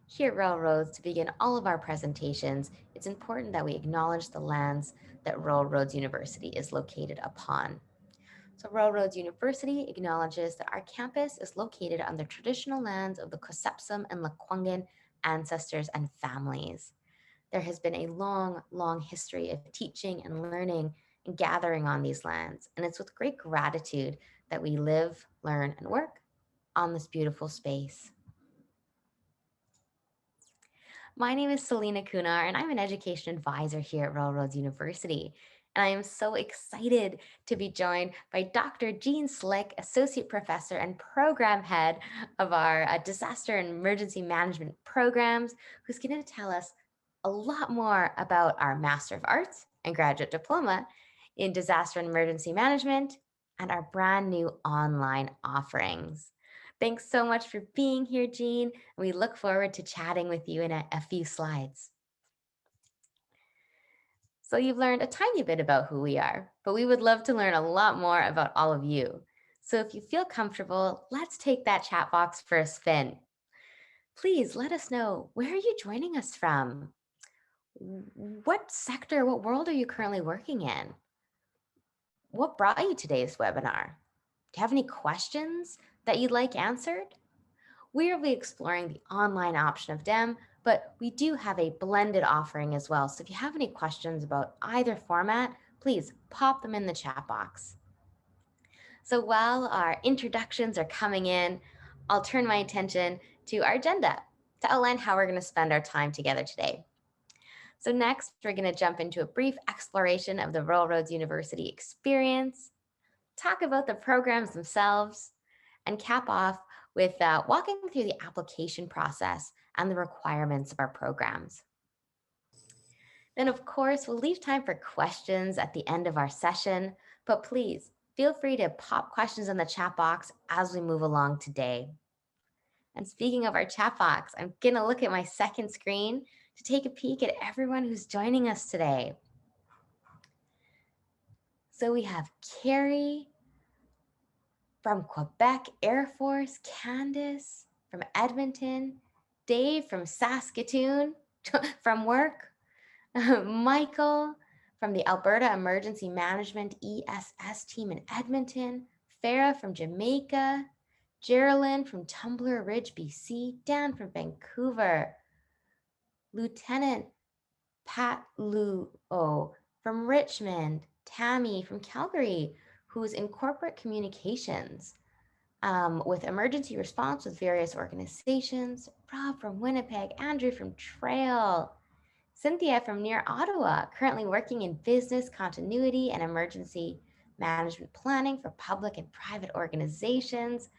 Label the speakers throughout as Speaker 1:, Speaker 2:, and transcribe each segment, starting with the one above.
Speaker 1: Here at Railroads, to begin all of our presentations, it's important that we acknowledge the lands that Railroads University is located upon. So Railroads University acknowledges that our campus is located on the traditional lands of the Kosepsum and Lekwungen ancestors and families. There has been a long, long history of teaching and learning and gathering on these lands, and it's with great gratitude that we live, learn, and work on this beautiful space. My name is Selena Kunar, and I'm an education advisor here at Railroads University. And I am so excited to be joined by Dr. Jean Slick, Associate Professor and Program Head of our Disaster and Emergency Management programs, who's going to tell us a lot more about our Master of Arts and Graduate Diploma in Disaster and Emergency Management and our brand new online offerings. Thanks so much for being here, Jean. We look forward to chatting with you in a few slides. So you've learned a tiny bit about who we are, but we would love to learn a lot more about all of you. So if you feel comfortable, let's take that chat box for a spin. Please let us know, where are you joining us from? What sector, what world are you currently working in? What brought you today's webinar? Do you have any questions that you'd like answered? We will be exploring the online option of DEM, but we do have a blended offering as well. So if you have any questions about either format, please pop them in the chat box. So while our introductions are coming in, I'll turn my attention to our agenda to outline how we're going to spend our time together today. So next, we're going to jump into a brief exploration of the Railroads University experience, talk about the programs themselves, and cap off with walking through the application process and the requirements of our programs. Then, of course, we'll leave time for questions at the end of our session, but please feel free to pop questions in the chat box as we move along today. And speaking of our chat box, I'm gonna look at my second screen to take a peek at everyone who's joining us today. So we have Carrie from Quebec Air Force, Candace from Edmonton, Dave from Saskatoon from work, Michael from the Alberta Emergency Management ESS team in Edmonton, Farah from Jamaica, Geraldine from Tumbler Ridge, BC, Dan from Vancouver, Lieutenant Pat Luo from Richmond, Tammy from Calgary, who's in corporate communications with emergency response with various organizations, Rob from Winnipeg, Andrew from Trail, Cynthia from near Ottawa, currently working in business continuity and emergency management planning for public and private organizations,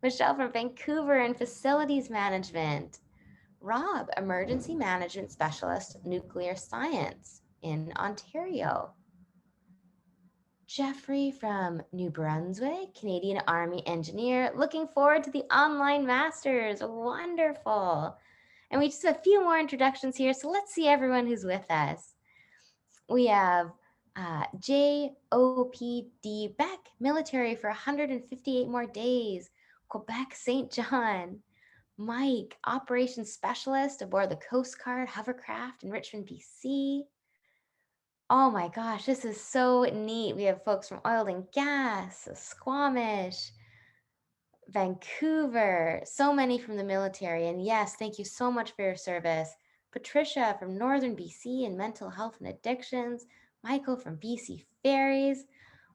Speaker 1: Michelle from Vancouver in facilities management, Rob, emergency management specialist, nuclear science in Ontario, Jeffrey from New Brunswick, Canadian Army engineer, looking forward to the online masters. Wonderful. And we just have a few more introductions here, so let's see everyone who's with us. We have JOPD Beck, military for 158 more days, Quebec, St. John. Mike, operations specialist aboard the Coast Guard hovercraft in Richmond, BC. Oh my gosh, this is so neat. We have folks from oil and gas, Squamish, Vancouver, so many from the military. And yes, thank you so much for your service. Patricia from Northern BC in mental health and addictions, Michael from BC Ferries.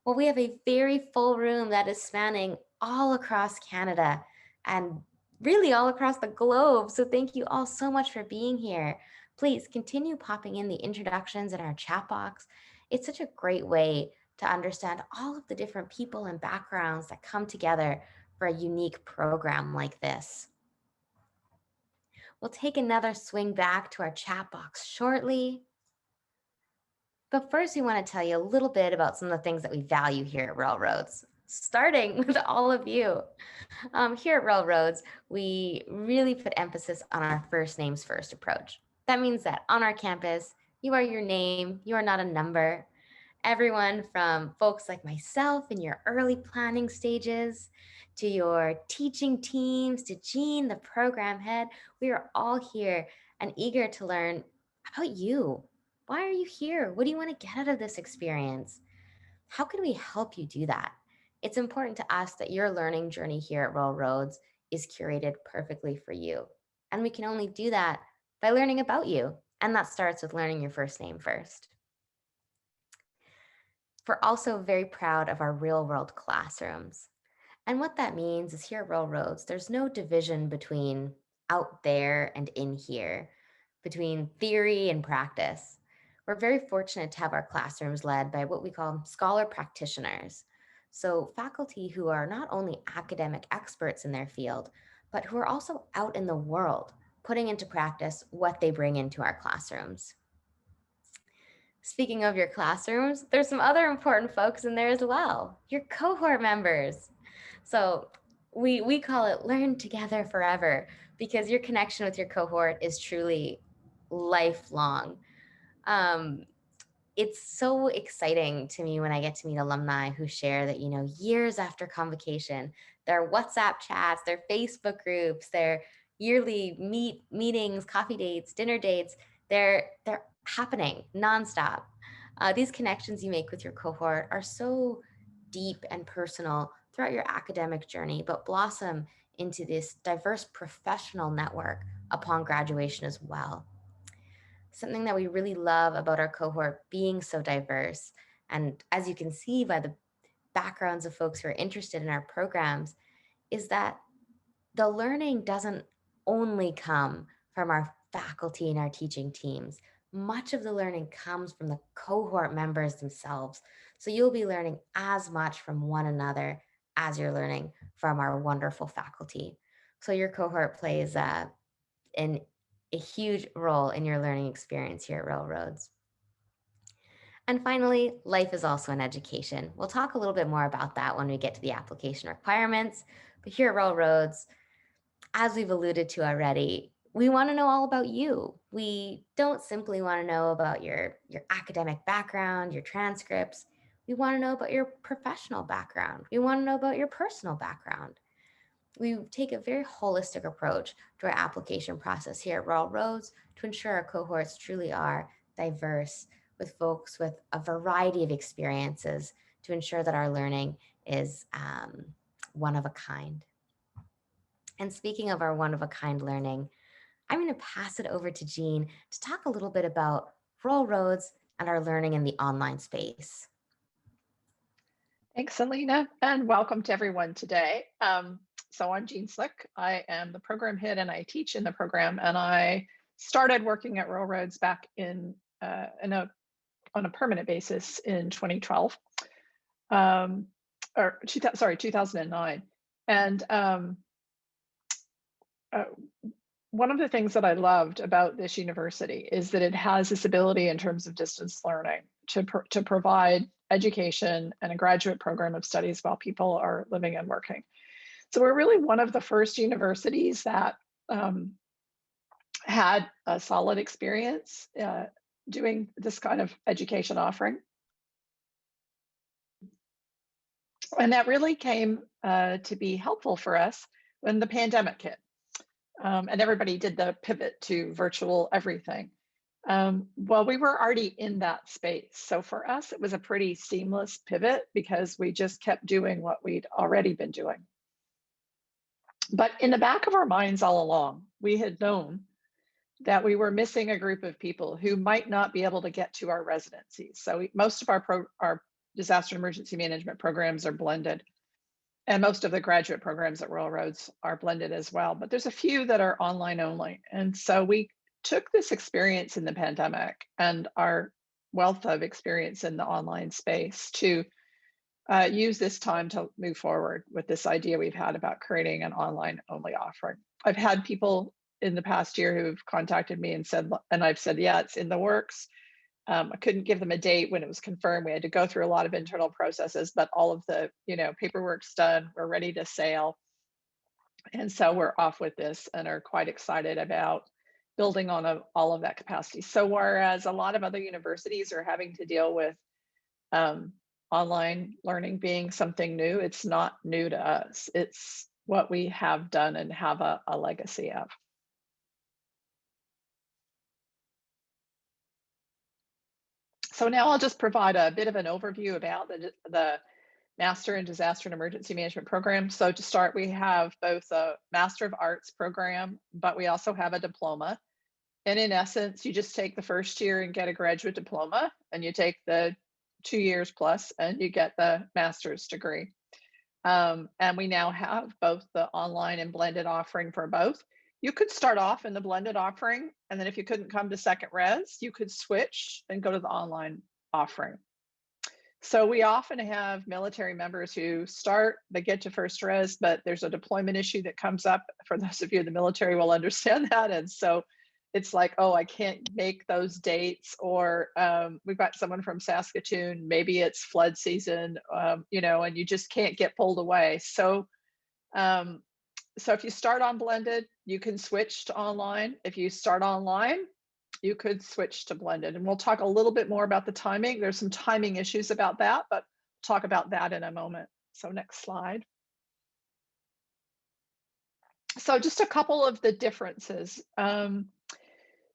Speaker 1: Well, we have a very full room that is spanning all across Canada and really all across the globe. So thank you all so much for being here. Please continue popping in the introductions in our chat box. It's such a great way to understand all of the different people and backgrounds that come together for a unique program like this. We'll take another swing back to our chat box shortly. But first, we want to tell you a little bit about some of the things that we value here at Railroads, starting with all of you. Here at Railroads, we really put emphasis on our first names first approach. That means that on our campus, you are your name, you are not a number. Everyone from folks like myself in your early planning stages, to your teaching teams, to Jean, the program head, we are all here and eager to learn about you. Why are you here? What do you want to get out of this experience? How can we help you do that? It's important to us that your learning journey here at Rural Roads is curated perfectly for you. And we can only do that by learning about you. And that starts with learning your first name first. We're also very proud of our real world classrooms. And what that means is here at Rural Roads, there's no division between out there and in here, between theory and practice. We're very fortunate to have our classrooms led by what we call scholar practitioners. So, faculty who are not only academic experts in their field, but who are also out in the world, putting into practice what they bring into our classrooms. Speaking of your classrooms, there's some other important folks in there as well, your cohort members. So we call it Learn Together Forever because your connection with your cohort is truly lifelong. Um, it's so exciting to me when I get to meet alumni who share that, years after convocation, their WhatsApp chats, their Facebook groups, their yearly meetings, coffee dates, dinner dates, they're happening nonstop. These connections you make with your cohort are so deep and personal throughout your academic journey, but blossom into this diverse professional network upon graduation as well. Something that we really love about our cohort being so diverse, and as you can see by the backgrounds of folks who are interested in our programs, is that the learning doesn't only come from our faculty and our teaching teams. Much of the learning comes from the cohort members themselves. So you'll be learning as much from one another as you're learning from our wonderful faculty. So your cohort plays an, a huge role in your learning experience here at Railroads. And finally, life is also an education. We'll talk a little bit more about that when we get to the application requirements. But here at Railroads, as we've alluded to already, we want to know all about you. We don't simply want to know about your academic background, your transcripts. We want to know about your professional background. We want to know about your personal background. We take a very holistic approach to our application process here at Rural Roads to ensure our cohorts truly are diverse with folks with a variety of experiences to ensure that our learning is one of a kind. And speaking of our one of a kind learning, I'm going to pass it over to Jean to talk a little bit about Rural Roads and our learning in the online space.
Speaker 2: Thanks, Alina, and welcome to everyone today. So I'm Jean Slick. I am the program head and I teach in the program, and I started working at Rural Roads back on a permanent basis in 2012, 2009. And one of the things that I loved about this university is that it has this ability in terms of distance learning to provide education and a graduate program of studies while people are living and working. So we're really one of the first universities that had a solid experience doing this kind of education offering. And that really came to be helpful for us when the pandemic hit. And everybody did the pivot to virtual everything. Well, we were already in that space. So for us, it was a pretty seamless pivot because we just kept doing what we'd already been doing. But in the back of our minds all along, we had known that we were missing a group of people who might not be able to get to our residencies. So most of our disaster emergency management programs are blended. And most of the graduate programs at Rural Roads are blended as well, but there's a few that are online only. And so we took this experience in the pandemic and our wealth of experience in the online space to use this time to move forward with this idea we've had about creating an online only offering. I've had people in the past year who've contacted me and I've said, yeah, it's in the works. I couldn't give them a date when it was confirmed. We had to go through a lot of internal processes, but all of the paperwork's done. We're ready to sail. And so we're off with this and are quite excited about building on all of that capacity. So whereas a lot of other universities are having to deal with Online learning being something new, it's not new to us. It's what we have done and have a legacy of. So now I'll just provide a bit of an overview about the Master in Disaster and Emergency Management program. So to start, we have both a Master of Arts program, but we also have a diploma. And in essence, you just take the first year and get a graduate diploma, and you take the 2 years plus and you get the master's degree. And we now have both the online and blended offering for both. You could start off in the blended offering, and then if you couldn't come to second res, you could switch and go to the online offering. So we often have military members who start, they get to first res, but there's a deployment issue that comes up. For those of you in the military will understand that. And so it's like, oh, I can't make those dates. Or we've got someone from Saskatoon, maybe it's flood season, and you just can't get pulled away. So if you start on blended, you can switch to online. If you start online, you could switch to blended. And we'll talk a little bit more about the timing. There's some timing issues about that, but we'll talk about that in a moment. So next slide. So just a couple of the differences.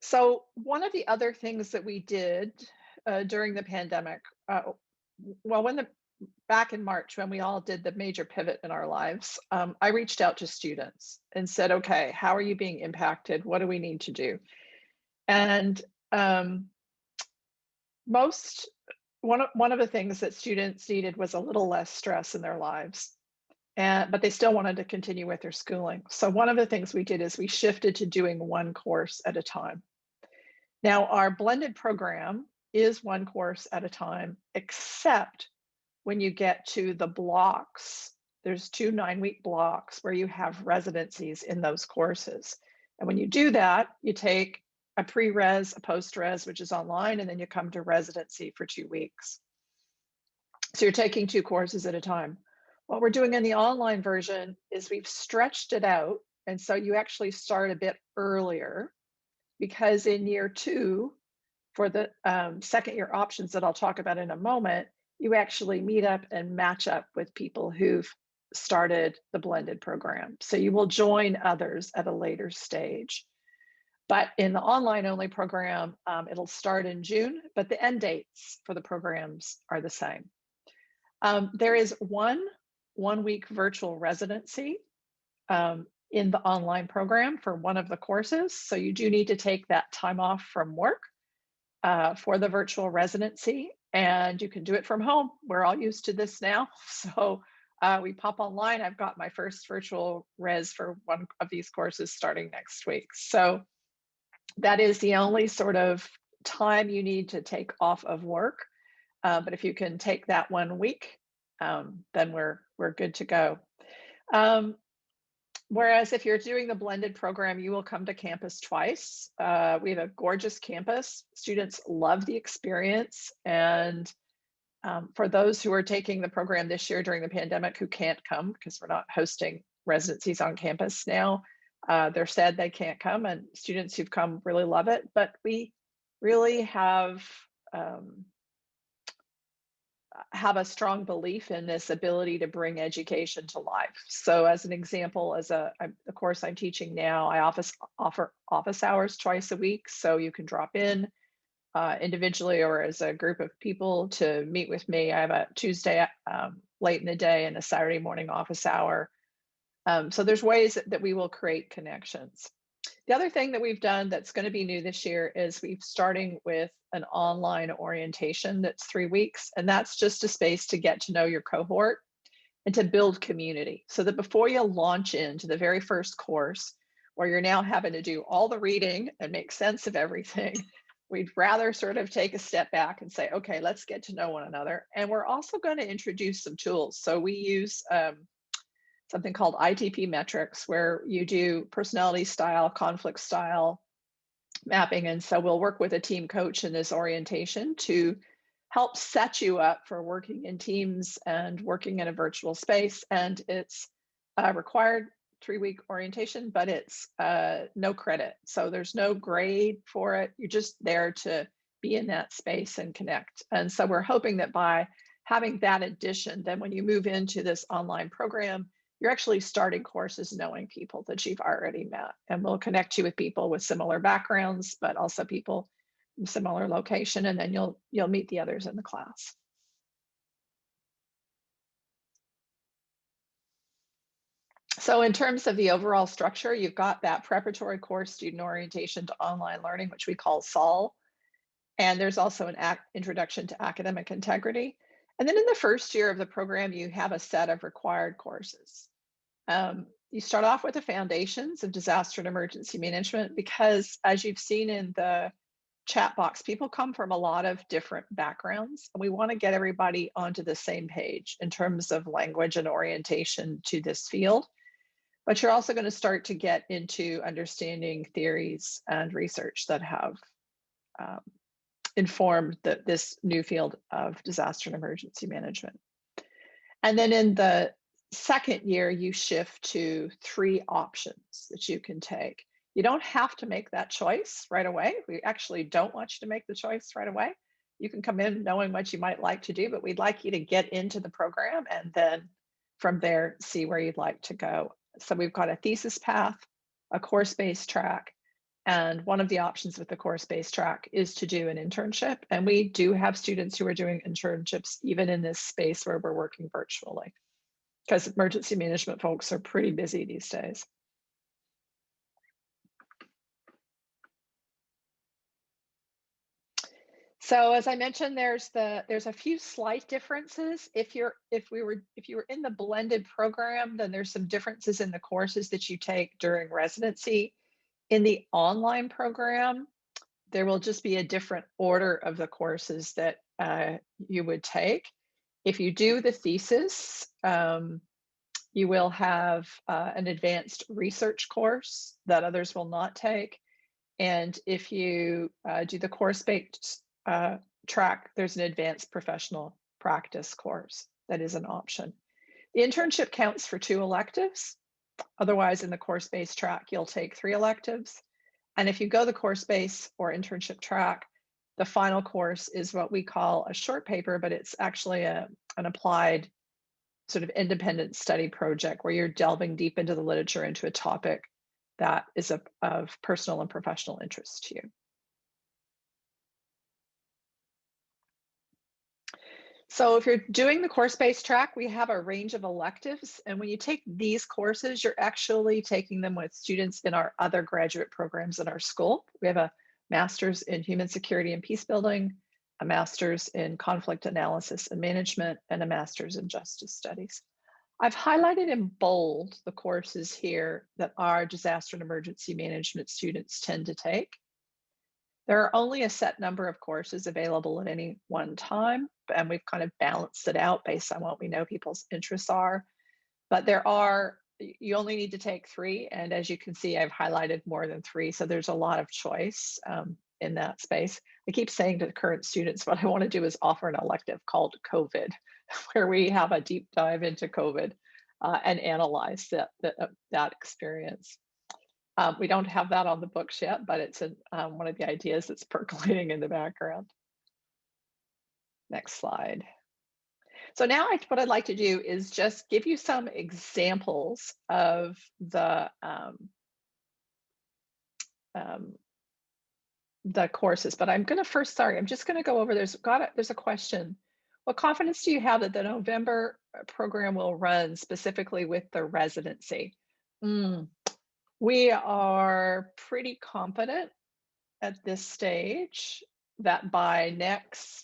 Speaker 2: So one of the other things that we did during the pandemic, back in March, when we all did the major pivot in our lives, I reached out to students and said, okay, how are you being impacted? What do we need to do? And one of the things that students needed was a little less stress in their lives, but they still wanted to continue with their schooling. So one of the things we did is we shifted to doing one course at a time. Now, our blended program is one course at a time, except when you get to the blocks. There's 2 9-week blocks where you have residencies in those courses. And when you do that, you take a pre-res, a post-res, which is online, and then you come to residency for 2 weeks. So you're taking 2 courses at a time. What we're doing in the online version is we've stretched it out. And so you actually start a bit earlier, because in year 2, for the second year options that I'll talk about in a moment, you actually meet up and match up with people who've started the blended program. So you will join others at a later stage. But in the online only program, it'll start in June, but the end dates for the programs are the same. There is one week virtual residency in the online program for one of the courses. So you do need to take that time off from work for the virtual residency, and you can do it from home. We're all used to this now. So we pop online. I've got my first virtual res for one of these courses starting next week. So that is the only sort of time you need to take off of work. But if you can take that 1 week, then we're good to go. Whereas if you're doing the blended program, you will come to campus twice. We have a gorgeous campus. Students love the experience. And for those who are taking the program this year during the pandemic who can't come, because we're not hosting residencies on campus now, they're sad they can't come, and students who've come really love it. But we really have a strong belief in this ability to bring education to life. So as an example, the course I'm teaching now, I offer office hours twice a week. So you can drop in individually or as a group of people to meet with me. I have a Tuesday late in the day and a Saturday morning office hour. So there's ways that we will create connections. The other thing that we've done that's going to be new this year is we're starting with an online orientation that's 3 weeks. And that's just a space to get to know your cohort and to build community, so that before you launch into the very first course, where you're now having to do all the reading and make sense of everything, we'd rather sort of take a step back and say, okay, let's get to know one another. And we're also going to introduce some tools. So we use something called ITP metrics, where you do personality style, conflict style mapping. And so we'll work with a team coach in this orientation to help set you up for working in teams and working in a virtual space. And it's a required 3-week orientation, but it's no credit. So there's no grade for it. You're just there to be in that space and connect. And so we're hoping that by having that addition, then when you move into this online program, you're actually starting courses knowing people that you've already met. And we'll connect you with people with similar backgrounds, but also people from similar location, and then you'll meet the others in the class. So in terms of the overall structure, you've got that preparatory course, student orientation to online learning, which we call SOL. And there's also an introduction to academic integrity. And then in the first year of the program, you have a set of required courses. You start off with the foundations of disaster and emergency management, because as you've seen in the chat box, people come from a lot of different backgrounds, and we want to get everybody onto the same page in terms of language and orientation to this field. But you're also going to start to get into understanding theories and research that have informed this new field of disaster and emergency management. And then in the second year, you shift to 3 options that you can take. You don't have to make that choice right away. We actually don't want you to make the choice right away. You can come in knowing what you might like to do, but we'd like you to get into the program and then from there, see where you'd like to go. So we've got a thesis path, a course-based track, and one of the options with the course-based track is to do an internship. And we do have students who are doing internships even in this space where we're working virtually, because emergency management folks are pretty busy these days. So as I mentioned, there's a few slight differences. If you were in the blended program, then there's some differences in the courses that you take during residency. In the online program, there will just be a different order of the courses that you would take. If you do the thesis, you will have an advanced research course that others will not take. And if you do the course-based track, there's an advanced professional practice course that is an option. The internship counts for 2 electives. Otherwise, in the course-based track, you'll take 3 electives. And if you go the course-based or internship track, the final course is what we call a short paper, but it's actually an applied sort of independent study project where you're delving deep into the literature into a topic that is of personal and professional interest to you. So if you're doing the course-based track, we have a range of electives. And when you take these courses, you're actually taking them with students in our other graduate programs in our school. We have a master's in human security and peace building, a master's in conflict analysis and management, and a master's in justice studies. I've highlighted in bold the courses here that our disaster and emergency management students tend to take. There are only a set number of courses available at any one time, and we've kind of balanced it out based on what we know people's interests are. But you only need to take 3, and as you can see, I've highlighted more than 3, so there's a lot of choice in that space. I keep saying to the current students, what I want to do is offer an elective called COVID, where we have a deep dive into COVID and analyze that experience. We don't have that on the books yet, but it's one of the ideas that's percolating in the background. Next slide. So now what I'd like to do is just give you some examples of the courses, but I'm going to first, I'm just going to go over, there's a question. What confidence do you have that the November program will run specifically with the residency? We are pretty confident at this stage that by I'm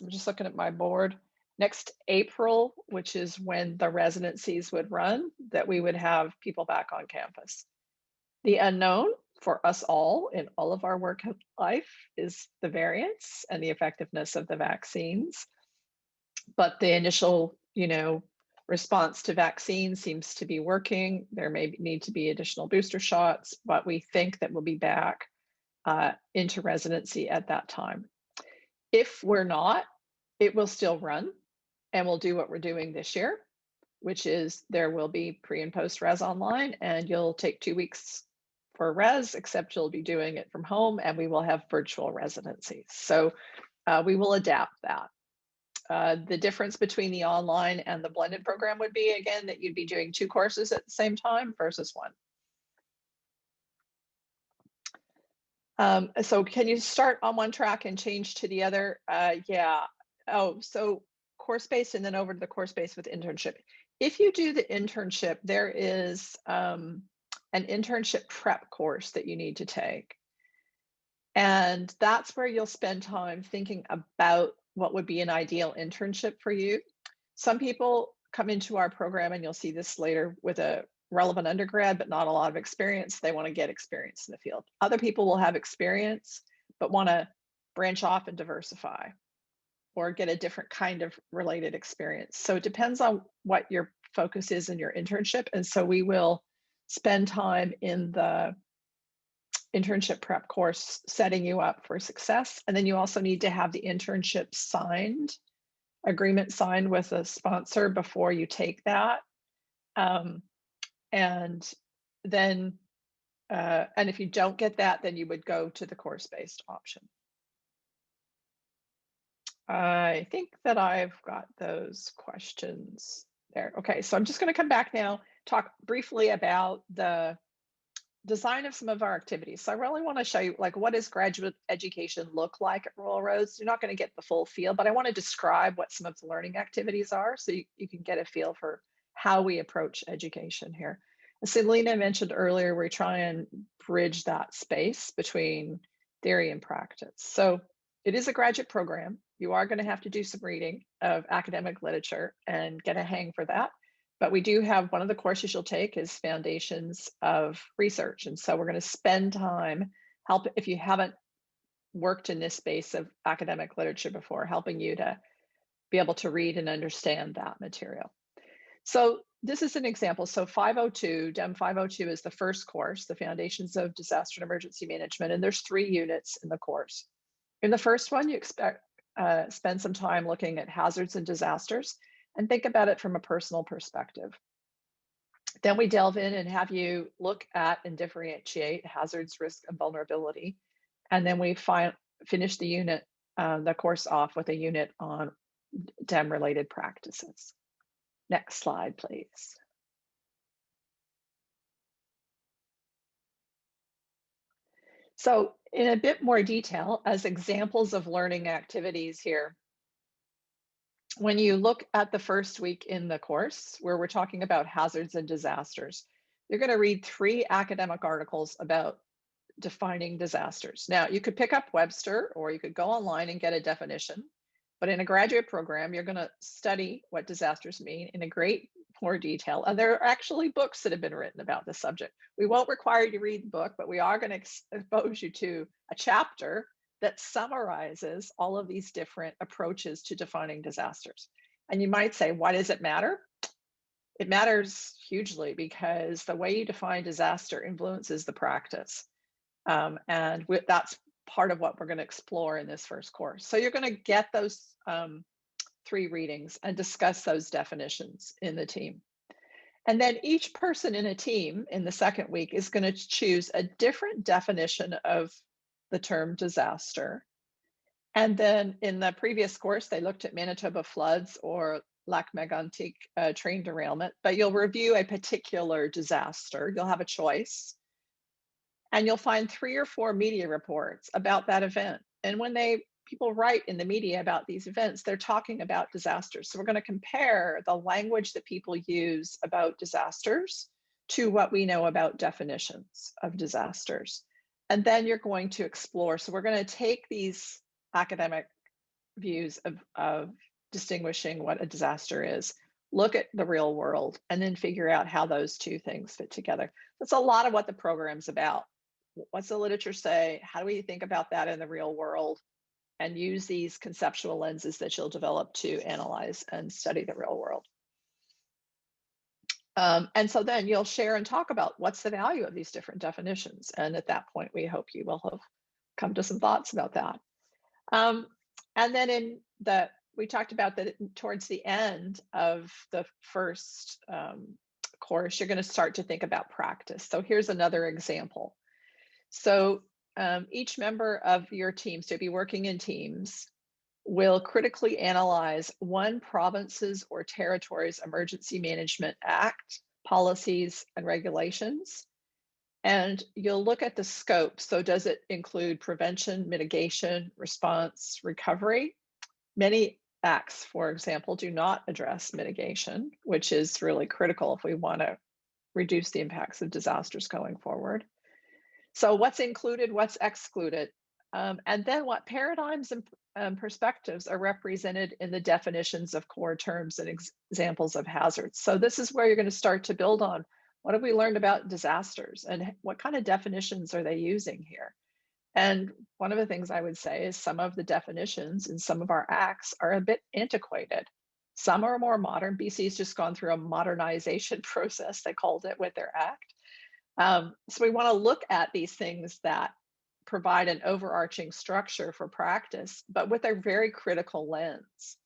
Speaker 2: just looking at my board, next April, which is when the residencies would run, that we would have people back on campus. The unknown for us all in all of our work in life is the variants and the effectiveness of the vaccines. But the initial, response to vaccine seems to be working. There may need to be additional booster shots, but we think that we'll be back into residency at that time. If we're not, it will still run, and we'll do what we're doing this year, which is there will be pre and post res online, and you'll take 2 weeks for res, except you'll be doing it from home, and we will have virtual residencies. So we will adapt that. The difference between the online and the blended program would be, again, that you'd be doing 2 courses at the same time versus 1. So can you start on one track and change to the other? Yeah. Oh, so course-based and then over to the course-based with internship. If you do the internship, there is an internship prep course that you need to take. And that's where you'll spend time thinking about what would be an ideal internship for you. Some people come into our program, and you'll see this later, with a relevant undergrad, but not a lot of experience. They want to get experience in the field. Other people will have experience, but want to branch off and diversify or get a different kind of related experience. So it depends on what your focus is in your internship. And so we will spend time in the internship prep course setting you up for success. And then you also need to have the internship agreement signed with a sponsor before you take that. And then, and if you don't get that, then you would go to the course-based option. I think that I've got those questions there. Okay, so I'm just going to come back now, talk briefly about the design of some of our activities. So I really want to show you, like, what does graduate education look like at Royal Roads? You're not going to get the full feel, but I want to describe what some of the learning activities are so you can get a feel for how we approach education here. As Selena mentioned earlier, we try and bridge that space between theory and practice. So it is a graduate program. You are going to have to do some reading of academic literature and get a hang for that. But we do have, one of the courses you'll take is Foundations of Research. And so we're going to spend time if you haven't worked in this space of academic literature before, helping you to be able to read and understand that material. So this is an example. So 502, DEM 502 is the first course, the Foundations of Disaster and Emergency Management, and there's 3 units in the course. In the first one, you spend some time looking at hazards and disasters and think about it from a personal perspective. Then we delve in and have you look at and differentiate hazards, risk, and vulnerability. And then we finish the course off with a unit on DEM-related practices. Next slide, please. So in a bit more detail, as examples of learning activities here, when you look at the first week in the course, where we're talking about hazards and disasters, you're going to read 3 academic articles about defining disasters. Now, you could pick up Webster, or you could go online and get a definition. But in a graduate program, you're going to study what disasters mean in a great more detail. And there are actually books that have been written about this subject. We won't require you to read the book, but we are going to expose you to a chapter that summarizes all of these different approaches to defining disasters. And you might say, why does it matter? It matters hugely because the way you define disaster influences the practice. And that's part of what we're going to explore in this first course. So you're going to get those 3 readings and discuss those definitions in the team. And then each person in a team in the second week is going to choose a different definition of the term disaster. And then in the previous course, they looked at Manitoba floods or Lac Mégantic train derailment, but you'll review a particular disaster. You'll have a choice. And you'll find 3 or 4 media reports about that event. And when people write in the media about these events, they're talking about disasters. So we're going to compare the language that people use about disasters to what we know about definitions of disasters. And then you're going to explore. So we're going to take these academic views of distinguishing what a disaster is, look at the real world, and then figure out how those 2 things fit together. That's a lot of what the program's about. What's the literature say? How do we think about that in the real world? And use these conceptual lenses that you'll develop to analyze and study the real world. And so then you'll share and talk about what's the value of these different definitions. And at that point, we hope you will have come to some thoughts about that. And then we talked about that towards the end of the first course, you're going to start to think about practice. So here's another example. So each member of your team, so you'll be working in teams, will critically analyze one province's or territory's emergency management act, policies, and regulations. And you'll look at the scope. So does it include prevention, mitigation, response, recovery? Many acts, for example, do not address mitigation, which is really critical if we want to reduce the impacts of disasters going forward. So what's included, what's excluded, and then what paradigms and perspectives are represented in the definitions of core terms and examples of hazards. So this is where you're going to start to build on what have we learned about disasters and what kind of definitions are they using here? And one of the things I would say is some of the definitions in some of our acts are a bit antiquated. Some are more modern. BC's just gone through a modernization process, they called it, with their act. So we want to look at these things that provide an overarching structure for practice, but with a very critical lens.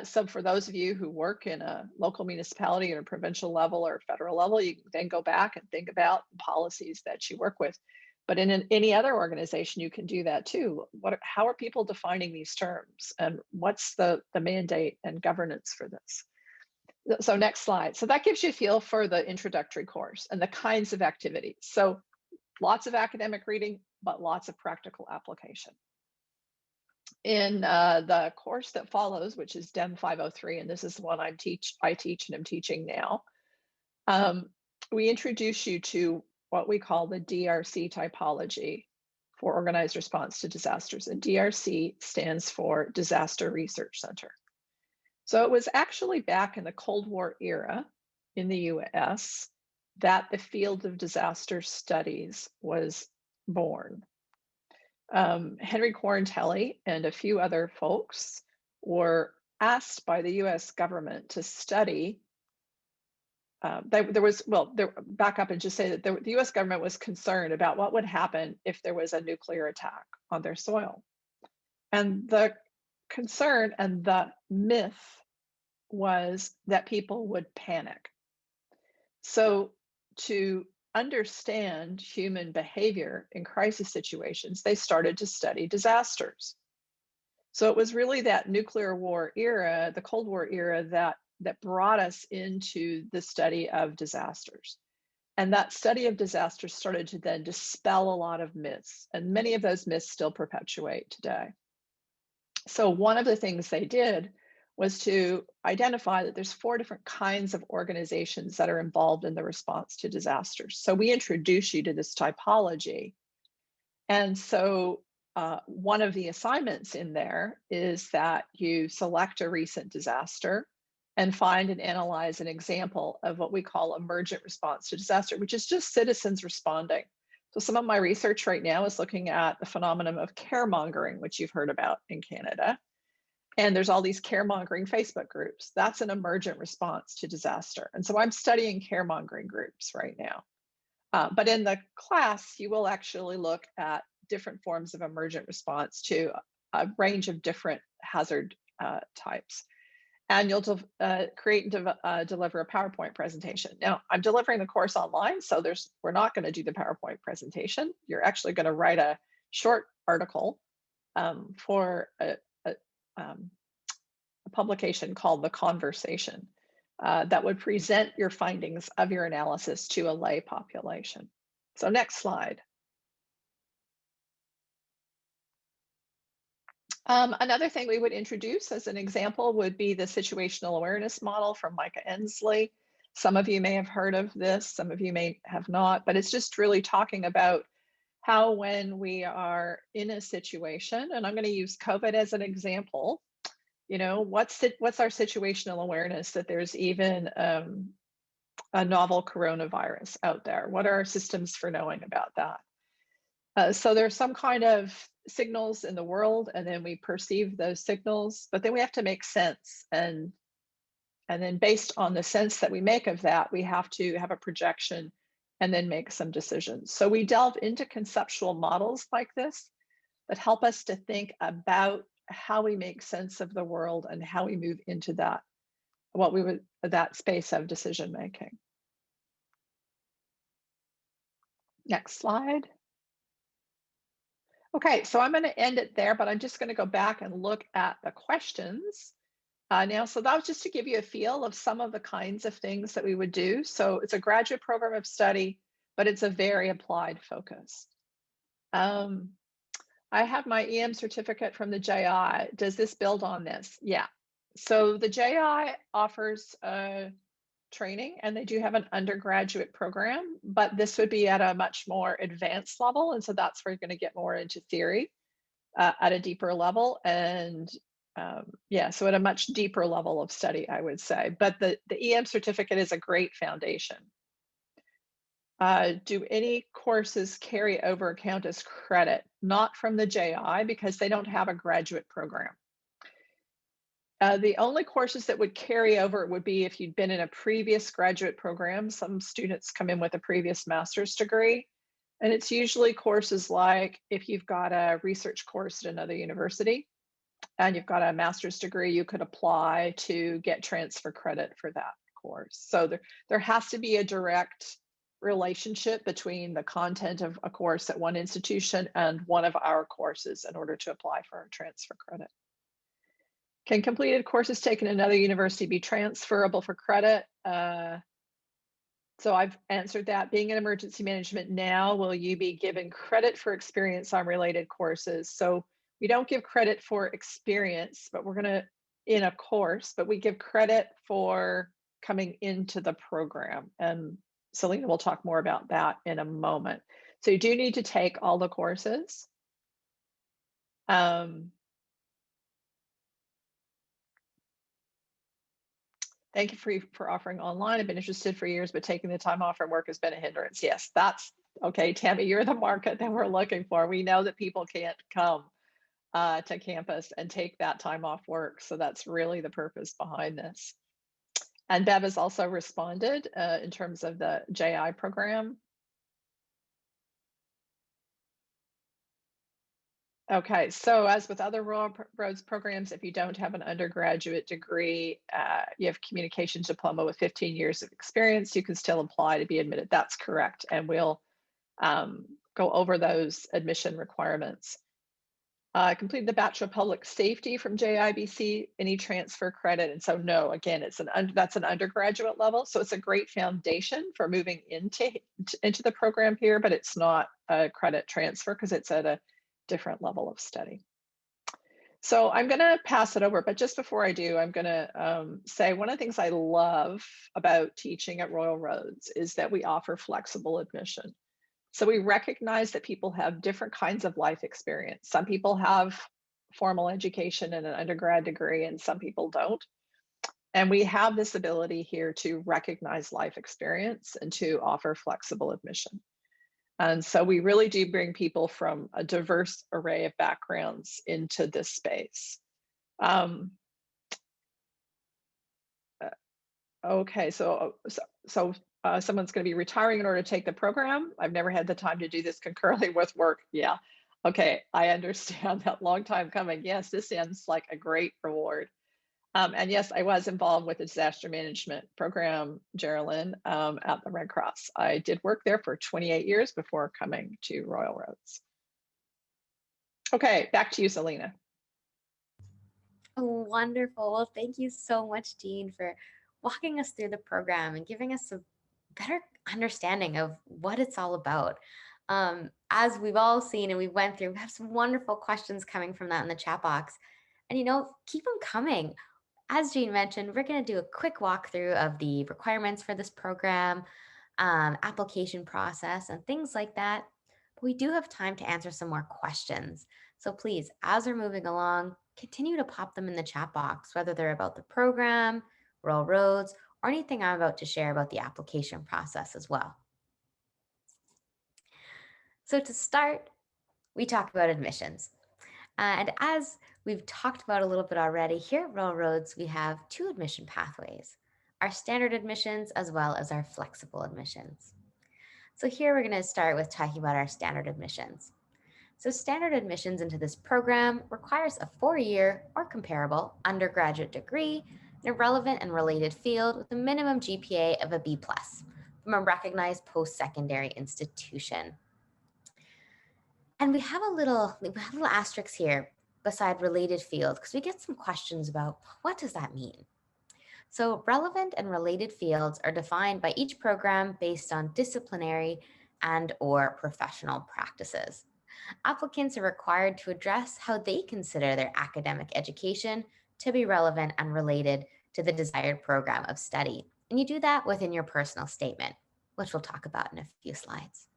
Speaker 2: So for those of you who work in a local municipality or a provincial level or federal level, you can then go back and think about policies that you work with. But in any other organization, you can do that too. How are people defining these terms? And what's the mandate and governance for this? So next slide. So that gives you a feel for the introductory course and the kinds of activities. So lots of academic reading, but lots of practical application. In the course that follows, which is DEM 503, and this is the one I teach and I'm teaching now, we introduce you to what we call the DRC typology for organized response to disasters. And DRC stands for Disaster Research Center. So it was actually back in the Cold War era in the US that the field of disaster studies was born. Henry Quarantelli and a few other folks were asked by the US government to study. Back up and just say that the US government was concerned about what would happen if there was a nuclear attack on their soil. And the concern and the myth was that people would panic. So to understand human behavior in crisis situations, they started to study disasters. So it was really that nuclear war era, the Cold War era, that brought us into the study of disasters. And that study of disasters started to then dispel a lot of myths, and many of those myths still perpetuate today. So one of the things they did was to identify that there's 4 different kinds of organizations that are involved in the response to disasters. So we introduce you to this typology. And so one of the assignments in there is that you select a recent disaster and find and analyze an example of what we call emergent response to disaster, which is just citizens responding. So some of my research right now is looking at the phenomenon of caremongering, which you've heard about in Canada. And there's all these caremongering Facebook groups. That's an emergent response to disaster. And so I'm studying caremongering groups right now. But in the class, you will actually look at different forms of emergent response to a range of different hazard types. And you'll create and deliver a PowerPoint presentation. Now, I'm delivering the course online, so we're not going to do the PowerPoint presentation. You're actually going to write a short article for a publication called The Conversation that would present your findings of your analysis to a lay population. So next slide. Another thing we would introduce as an example would be the situational awareness model from Micah Ensley. Some of you may have heard of this, some of you may have not, but it's just really talking about how when we are in a situation, and I'm going to use COVID as an example, you know, what's our situational awareness that there's even a novel coronavirus out there? What are our systems for knowing about that? So there's some kind of signals in the world, and then we perceive those signals, but then we have to make sense. And then based on the sense that we make of that, we have to have a projection and then make some decisions. So we delve into conceptual models like this that help us to think about how we make sense of the world and how we move into that, that space of decision making. Next slide. Okay, so I'm going to end it there, but I'm just going to go back and look at the questions now. So that was just to give you a feel of some of the kinds of things that we would do. So it's a graduate program of study, but it's a very applied focus. I have my EM certificate from the JI. Does this build on this? Yeah. So the JI offers training, and they do have an undergraduate program, but this would be at a much more advanced level. And so that's where you're going to get more into theory at a deeper level. And yeah, so at a much deeper level of study, I would say. But the EM certificate is a great foundation. Do any courses carry over count as credit? Not from the JI because they don't have a graduate program. The only courses that would carry over would be if you'd been in a previous graduate program. Some students come in with a previous master's degree, and it's usually courses like if you've got a research course at another university and you've got a master's degree, you could apply to get transfer credit for that course. So there has to be a direct relationship between the content of a course at one institution and one of our courses in order to apply for a transfer credit. Can completed courses taken at another university be transferable for credit? So I've answered that. Being in emergency management now, will you be given credit for experience on related courses? So we don't give credit for experience, but we're going to in a course, but we give credit for coming into the program. And Selena will talk more about that in a moment. So you do need to take all the courses. Thank you for offering online. I've been interested for years, but taking the time off from work has been a hindrance. Yes, that's okay. Tammy, you're the market that we're looking for. We know that people can't come to campus and take that time off work. So that's really the purpose behind this. And Bev has also responded in terms of the JI program. Okay, so as with other rural roads programs, if you don't have an undergraduate degree, you have communication diploma with 15 years of experience, you can still apply to be admitted. That's correct. And we'll go over those admission requirements. Completed the Bachelor of Public Safety from JIBC, any transfer credit. And so no, again, that's an undergraduate level. So it's a great foundation for moving into the program here, but it's not a credit transfer because it's at a different level of study. So I'm going to pass it over, but just before I do, I'm going to say one of the things I love about teaching at Royal Roads is that we offer flexible admission. So we recognize that people have different kinds of life experience. Some people have formal education and an undergrad degree, and some people don't. And we have this ability here to recognize life experience and to offer flexible admission. And so we really do bring people from a diverse array of backgrounds into this space. Okay, so someone's going to be retiring in order to take the program. I've never had the time to do this concurrently with work. Yeah. Okay, I understand that. Long time coming. Yes, this ends like a great reward. And yes, I was involved with the disaster management program, Geraldine, at the Red Cross. I did work there for 28 years before coming to Royal Roads. Okay, back to you, Selena.
Speaker 1: Oh, wonderful. Well, thank you so much, Jean, for walking us through the program and giving us a better understanding of what it's all about. As we've all seen and we went through, we have some wonderful questions coming from that in the chat box. And, keep them coming. As Jean mentioned, we're going to do a quick walkthrough of the requirements for this program, application process, and things like that. But we do have time to answer some more questions. So please, as we're moving along, continue to pop them in the chat box, whether they're about the program, Royal Roads, or anything I'm about to share about the application process as well. So to start, we talk about admissions. And as we've talked about a little bit already, here at Royal Roads, we have two admission pathways, our standard admissions as well as our flexible admissions. So here we're going to start with talking about our standard admissions. So standard admissions into this program requires a 4-year or comparable undergraduate degree in a relevant and related field with a minimum GPA of a B+ from a recognized post-secondary institution. And we have a little asterisk here beside related field because we get some questions about what does that mean? So relevant and related fields are defined by each program based on disciplinary and or professional practices. Applicants are required to address how they consider their academic education to be relevant and related to the desired program of study. And you do that within your personal statement, which we'll talk about in a few slides.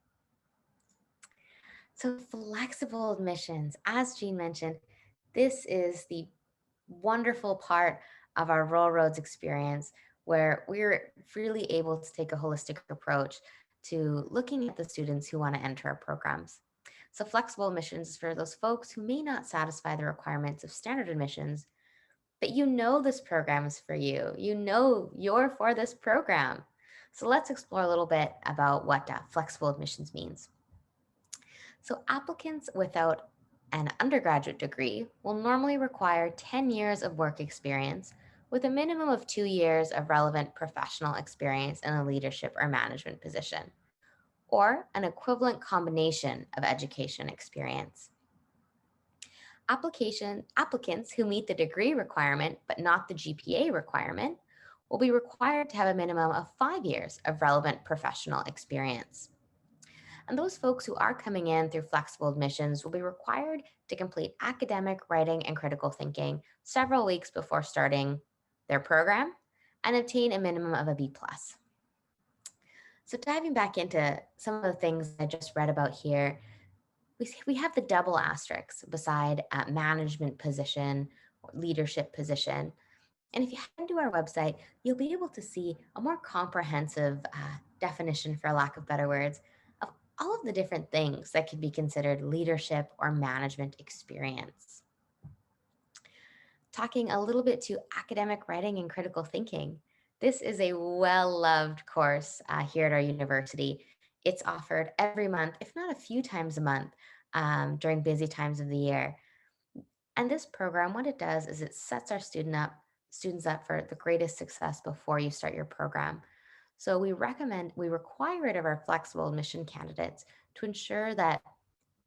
Speaker 1: So flexible admissions, as Jean mentioned, this is the wonderful part of our Rural Roads experience where we're really able to take a holistic approach to looking at the students who want to enter our programs. So flexible admissions is for those folks who may not satisfy the requirements of standard admissions, but you know this program is for you. You know you're for this program. So let's explore a little bit about what flexible admissions means. So applicants without an undergraduate degree will normally require 10 years of work experience with a minimum of 2 years of relevant professional experience in a leadership or management position, or an equivalent combination of education experience. Applicants who meet the degree requirement but not the GPA requirement will be required to have a minimum of 5 years of relevant professional experience. And those folks who are coming in through flexible admissions will be required to complete academic writing and critical thinking several weeks before starting their program and obtain a minimum of a B+. So diving back into some of the things I just read about here, we have the double asterisks beside management position or leadership position. And if you head to our website, you'll be able to see a more comprehensive definition, for lack of better words, of all of the different things that could be considered leadership or management experience. Talking a little bit to academic writing and critical thinking. This is a well-loved course here at our university. It's offered every month, if not a few times a month, during busy times of the year. And this program, what it does is it sets our students up for the greatest success before you start your program. So we require it of our flexible admission candidates to ensure that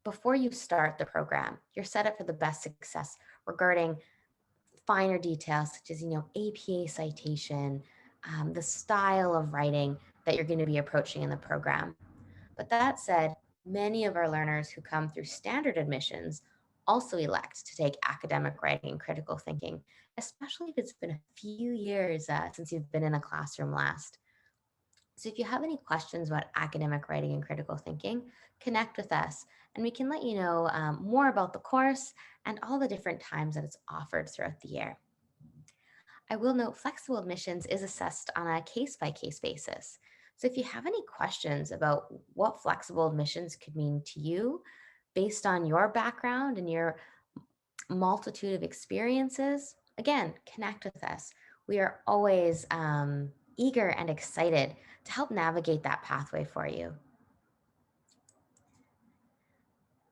Speaker 1: before you start the program, you're set up for the best success regarding finer details such as, APA citation, the style of writing that you're going to be approaching in the program. But that said, many of our learners who come through standard admissions also elect to take academic writing and critical thinking, especially if it's been a few years since you've been in a classroom last. So if you have any questions about academic writing and critical thinking, connect with us and we can let you know more about the course and all the different times that it's offered throughout the year. I will note flexible admissions is assessed on a case-by-case basis. So if you have any questions about what flexible admissions could mean to you based on your background and your multitude of experiences, again, connect with us. We are always eager and excited to help navigate that pathway for you.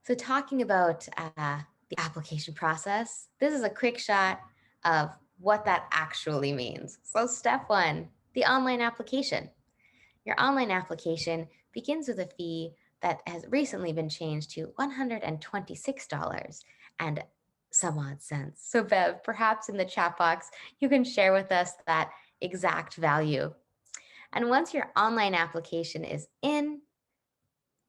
Speaker 1: So talking about the application process, this is a quick shot of what that actually means. So step one, the online application. Your online application begins with a fee that has recently been changed to $126 and some odd cents. So Bev, perhaps in the chat box, you can share with us that exact value. And once your online application is in,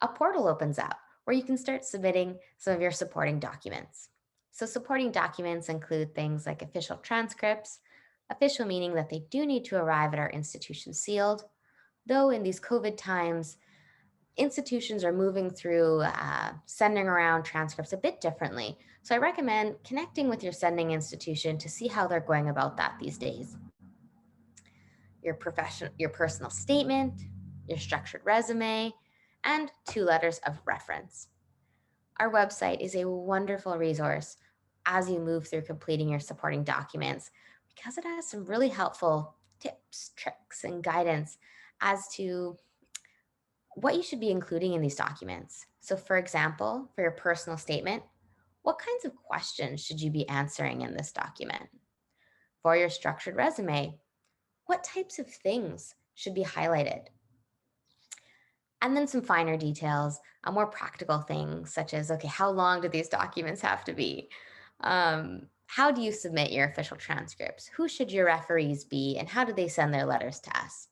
Speaker 1: a portal opens up where you can start submitting some of your supporting documents. So supporting documents include things like official transcripts, official meaning that they do need to arrive at our institution sealed, though in these COVID times, institutions are moving through sending around transcripts a bit differently. So I recommend connecting with your sending institution to see how they're going about that these days. Your personal statement, your structured resume, and 2 letters of reference. Our website is a wonderful resource as you move through completing your supporting documents because it has some really helpful tips, tricks, and guidance as to what you should be including in these documents. So for example, for your personal statement, what kinds of questions should you be answering in this document? For your structured resume, what types of things should be highlighted? And then some finer details, more practical things such as, okay, how long do these documents have to be? How do you submit your official transcripts? Who should your referees be? And how do they send their letters to us?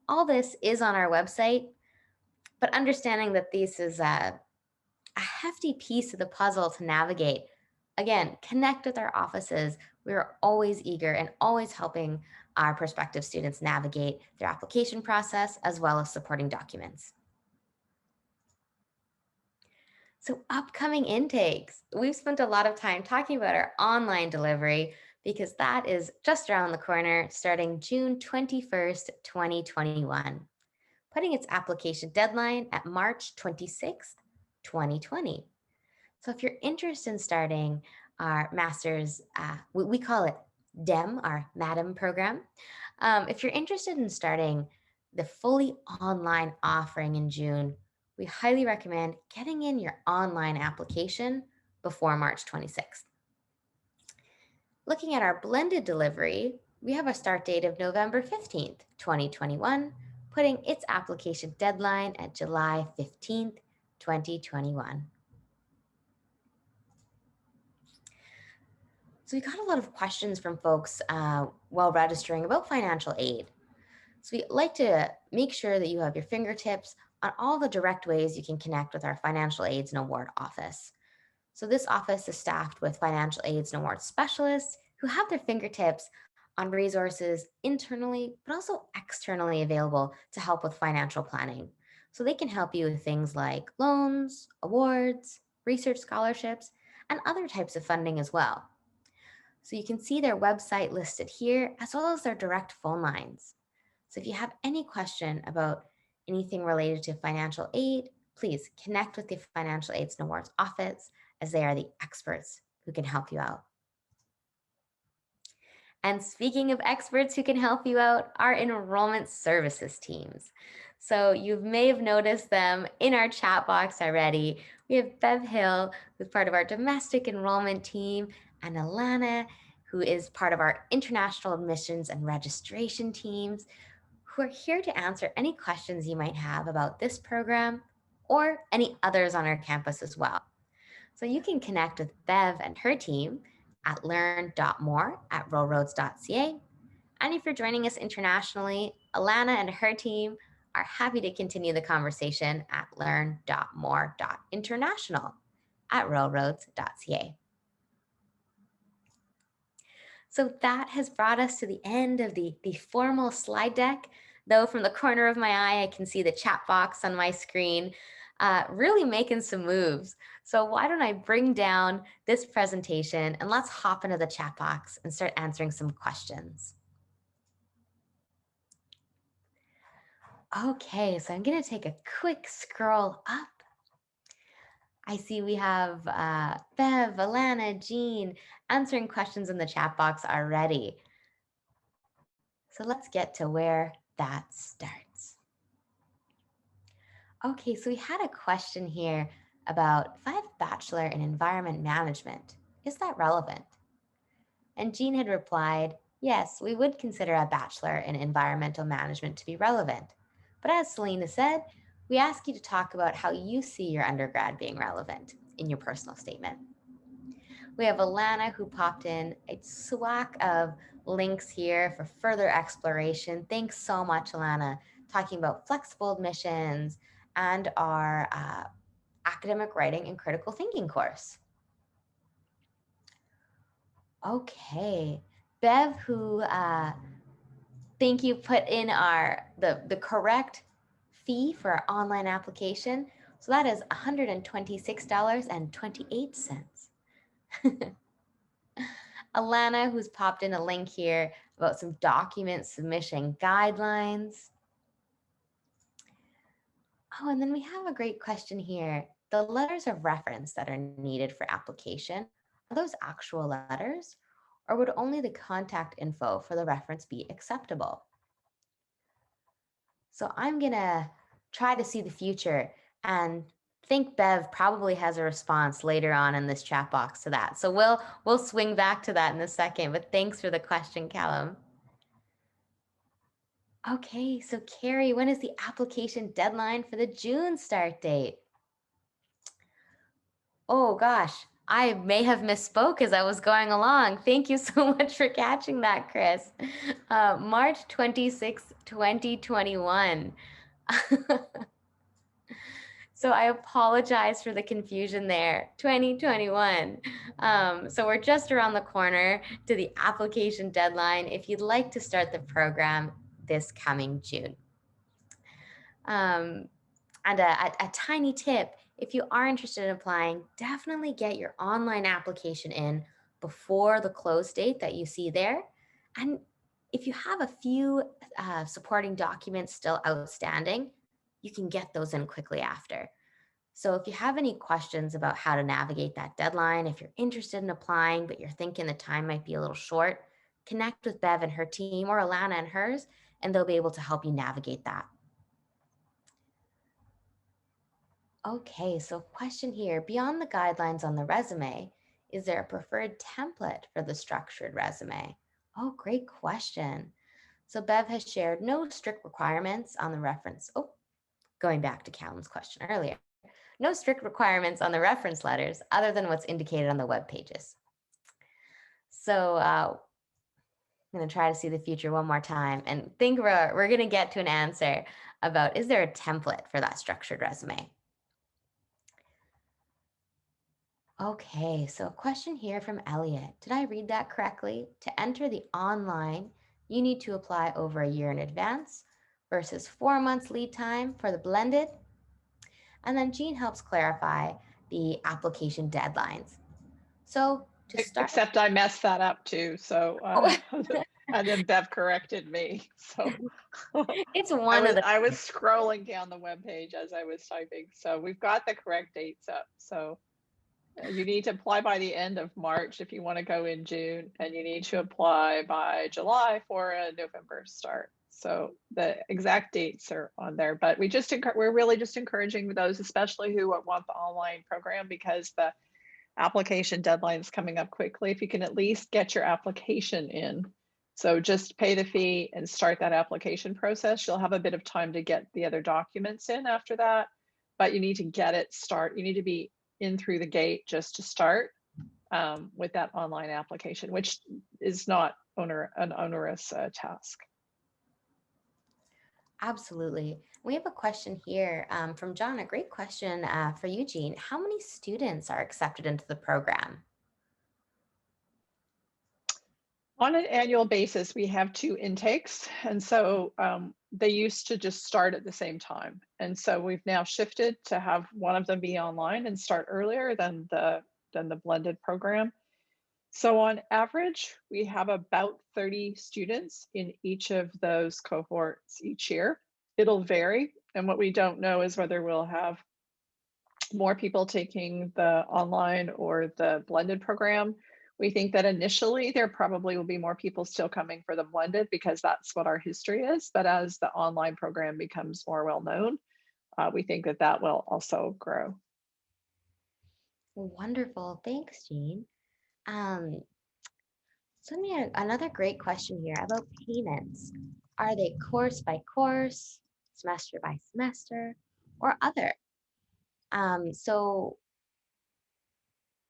Speaker 1: All this is on our website, but understanding that this is a hefty piece of the puzzle to navigate. Again, connect with our offices. We're always eager and always helping our prospective students navigate their application process as well as supporting documents. So upcoming intakes, we've spent a lot of time talking about our online delivery because that is just around the corner starting June 21st, 2021, putting its application deadline at March 26th, 2020. So if you're interested in starting our master's, we call it DEM, our MADEM program. If you're interested in starting the fully online offering in June, we highly recommend getting in your online application before March 26th. Looking at our blended delivery, we have a start date of November 15th, 2021, putting its application deadline at July 15th, 2021. So we got a lot of questions from folks while registering about financial aid. So we like to make sure that you have your fingertips on all the direct ways you can connect with our financial aids and award office. So this office is staffed with financial aids and award specialists who have their fingertips on resources internally, but also externally available to help with financial planning. So they can help you with things like loans, awards, research scholarships, and other types of funding as well. So you can see their website listed here, as well as their direct phone lines. So if you have any question about anything related to financial aid, please connect with the Financial Aids and Awards office, as they are the experts who can help you out. And speaking of experts who can help you out, our enrollment services teams. So you may have noticed them in our chat box already. We have Bev Hill, who's part of our domestic enrollment team, and Alana, who is part of our international admissions and registration teams, who are here to answer any questions you might have about this program or any others on our campus as well. So you can connect with Bev and her team at learn.more@rollroads.ca. And if you're joining us internationally, Alana and her team are happy to continue the conversation at learn.more.international@rollroads.ca. So that has brought us to the end of the formal slide deck. Though from the corner of my eye, I can see the chat box on my screen really making some moves. So why don't I bring down this presentation and let's hop into the chat box and start answering some questions. Okay, so I'm going to take a quick scroll up. I see we have Bev, Alana, Jean answering questions in the chat box already. So let's get to where that starts. Okay, so we had a question here about if I have a bachelor in environment management, is that relevant? And Jean had replied, yes, we would consider a bachelor in environmental management to be relevant. But as Selena said, we ask you to talk about how you see your undergrad being relevant in your personal statement. We have Alana who popped in a swack of links here for further exploration. Thanks so much, Alana, talking about flexible admissions and our academic writing and critical thinking course. Okay, Bev, who thank you, put in the correct fee for our online application. So that is $126.28. Alana, who's popped in a link here about some document submission guidelines. Oh, and then we have a great question here. The letters of reference that are needed for application, are those actual letters, or would only the contact info for the reference be acceptable? So I'm gonna try to see the future and think Bev probably has a response later on in this chat box to that. So we'll swing back to that in a second, but thanks for the question, Callum. Okay, so Carrie, when is the application deadline for the June start date? Oh gosh, I may have misspoke as I was going along. Thank you so much for catching that, Chris. March 26, 2021. So I apologize for the confusion there. 2021. So we're just around the corner to the application deadline if you'd like to start the program this coming June. Um, and a tiny tip, if you are interested in applying, definitely get your online application in before the close date that you see there. And if you have a few supporting documents still outstanding, you can get those in quickly after. So if you have any questions about how to navigate that deadline, if you're interested in applying, but you're thinking the time might be a little short, connect with Bev and her team or Alana and hers, and they'll be able to help you navigate that. Okay, so question here, beyond the guidelines on the resume, is there a preferred template for the structured resume? Oh, great question. So Bev has shared no strict requirements on the reference. Oh, going back to Callan's question earlier. No strict requirements on the reference letters other than what's indicated on the web pages. So I'm going to try to see the future one more time and think we're going to get to an answer about, is there a template for that structured resume? Okay, so a question here from Elliot. Did I read that correctly? To enter the online, you need to apply over a year in advance versus 4 months lead time for the blended. And then Jean helps clarify the application deadlines. So to start,
Speaker 2: Except I messed that up too. So,
Speaker 1: oh,
Speaker 2: and then Bev corrected me. So
Speaker 1: it's
Speaker 2: I
Speaker 1: one
Speaker 2: was
Speaker 1: of the,
Speaker 2: I was scrolling down the webpage as I was typing. So we've got the correct dates up. So you need to apply by the end of March if you want to go in June, and you need to apply by July for a November start. So the exact dates are on there, but we're really just encouraging those, especially who want the online program, because the application deadline is coming up quickly. If you can at least get your application in. So just pay the fee and start that application process. You'll have a bit of time to get the other documents in after that, but you need to get it start. You need to be in through the gate just to start with that online application, which is not an onerous task.
Speaker 1: absolutely. We have a question here from John, a great question for you, Jean. How many students are accepted into the program?
Speaker 2: On an annual basis, we have 2 intakes, and so they used to just start at the same time. And so we've now shifted to have one of them be online and start earlier than the blended program. So on average, we have about 30 students in each of those cohorts each year. It'll vary, and what we don't know is whether we'll have more people taking the online or the blended program. We think that initially there probably will be more people still coming for the blended because that's what our history is. But as the online program becomes more well known, we think that that will also grow.
Speaker 1: Wonderful. Thanks, Jean. Um, so another great question here about payments. Are they course by course, semester by semester, or other? So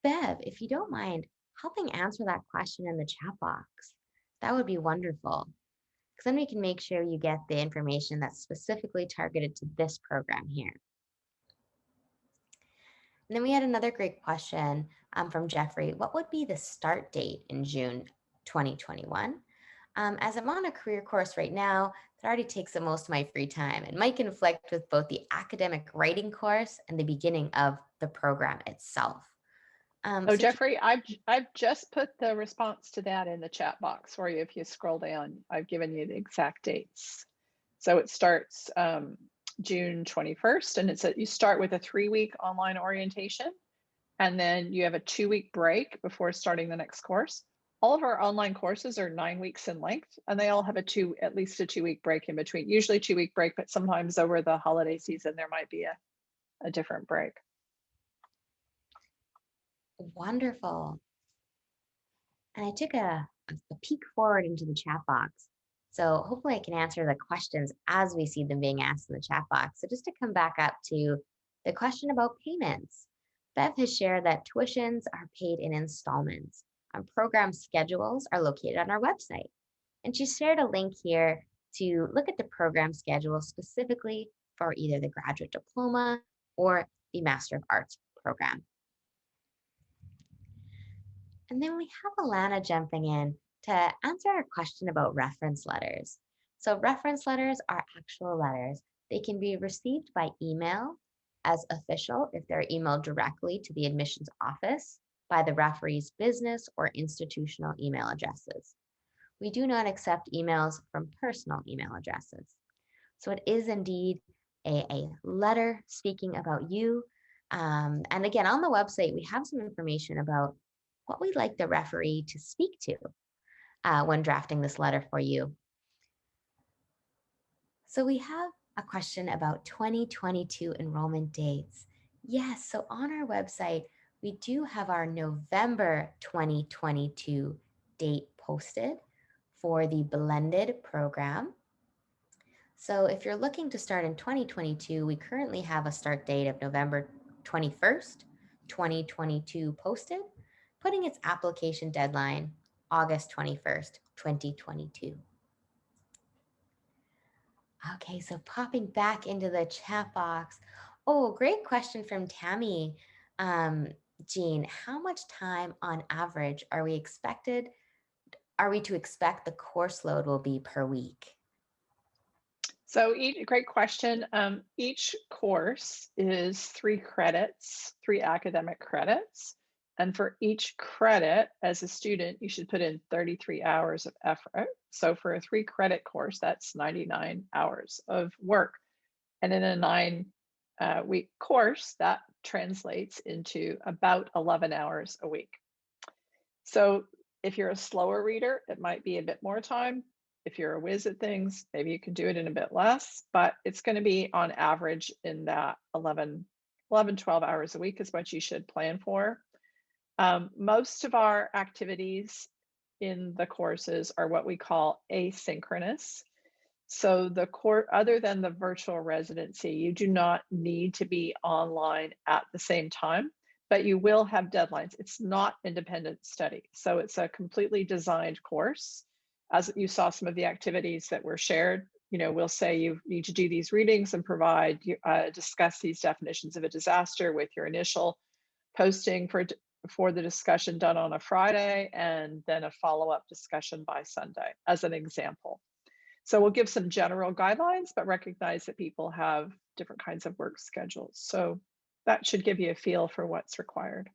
Speaker 1: Bev, if you don't mind helping answer that question in the chat box, that would be wonderful. Because then we can make sure you get the information that's specifically targeted to this program here. And then we had another great question from Jeffrey. What would be the start date in June 2021? As I'm on a career course right now, that already takes up most of my free time and might conflict with both the academic writing course and the beginning of the program itself.
Speaker 2: Oh,
Speaker 1: So
Speaker 2: Jeffrey, I've just put the response to that in the chat box for you. If you scroll down, I've given you the exact dates. So it starts June 21st, and you start with a 3-week online orientation, and then you have a 2-week break before starting the next course. All of our online courses are 9 weeks in length, and they all have at least a 2-week break in between, usually 2-week break, but sometimes over the holiday season, there might be a different break.
Speaker 1: wonderful. And I took a peek forward into the chat box. So hopefully I can answer the questions as we see them being asked in the chat box. So just to come back up to the question about payments, Bev has shared that tuitions are paid in installments and program schedules are located on our website. And she shared a link here to look at the program schedule specifically for either the graduate diploma or the Master of Arts program. And then we have Alana jumping in to answer our question about reference letters. So, reference letters are actual letters. They can be received by email as official if they're emailed directly to the admissions office by the referee's business or institutional email addresses. We do not accept emails from personal email addresses. So, it is indeed a letter speaking about you. And again, on the website, we have some information about what we'd like the referee to speak to when drafting this letter for you. So we have a question about 2022 enrollment dates. Yes, so on our website, we do have our November 2022 date posted for the blended program. So if you're looking to start in 2022, we currently have a start date of November 21st, 2022 posted, putting its application deadline August 21st, 2022. Okay, so popping back into the chat box. Oh, great question from Tammy. Um, Jean, how much time on average are we to expect the course load will be per week?
Speaker 2: So great question. Each course is 3 credits, 3 academic credits. And for each credit as a student, you should put in 33 hours of effort. So for a 3 credit course, that's 99 hours of work. And in a 9-week course, that translates into about 11 hours a week. So if you're a slower reader, it might be a bit more time. If you're a whiz at things, maybe you can do it in a bit less, but it's going to be on average in that 12 hours a week is what you should plan for. Most of our activities in the courses are what we call asynchronous. So other than the virtual residency, you do not need to be online at the same time, but you will have deadlines. It's not independent study. So it's a completely designed course. As you saw some of the activities that were shared, we'll say you need to do these readings and discuss these definitions of a disaster with your initial posting for the discussion done on a Friday, and then a follow-up discussion by Sunday, as an example. So we'll give some general guidelines, but recognize that people have different kinds of work schedules. So that should give you a feel for what's required.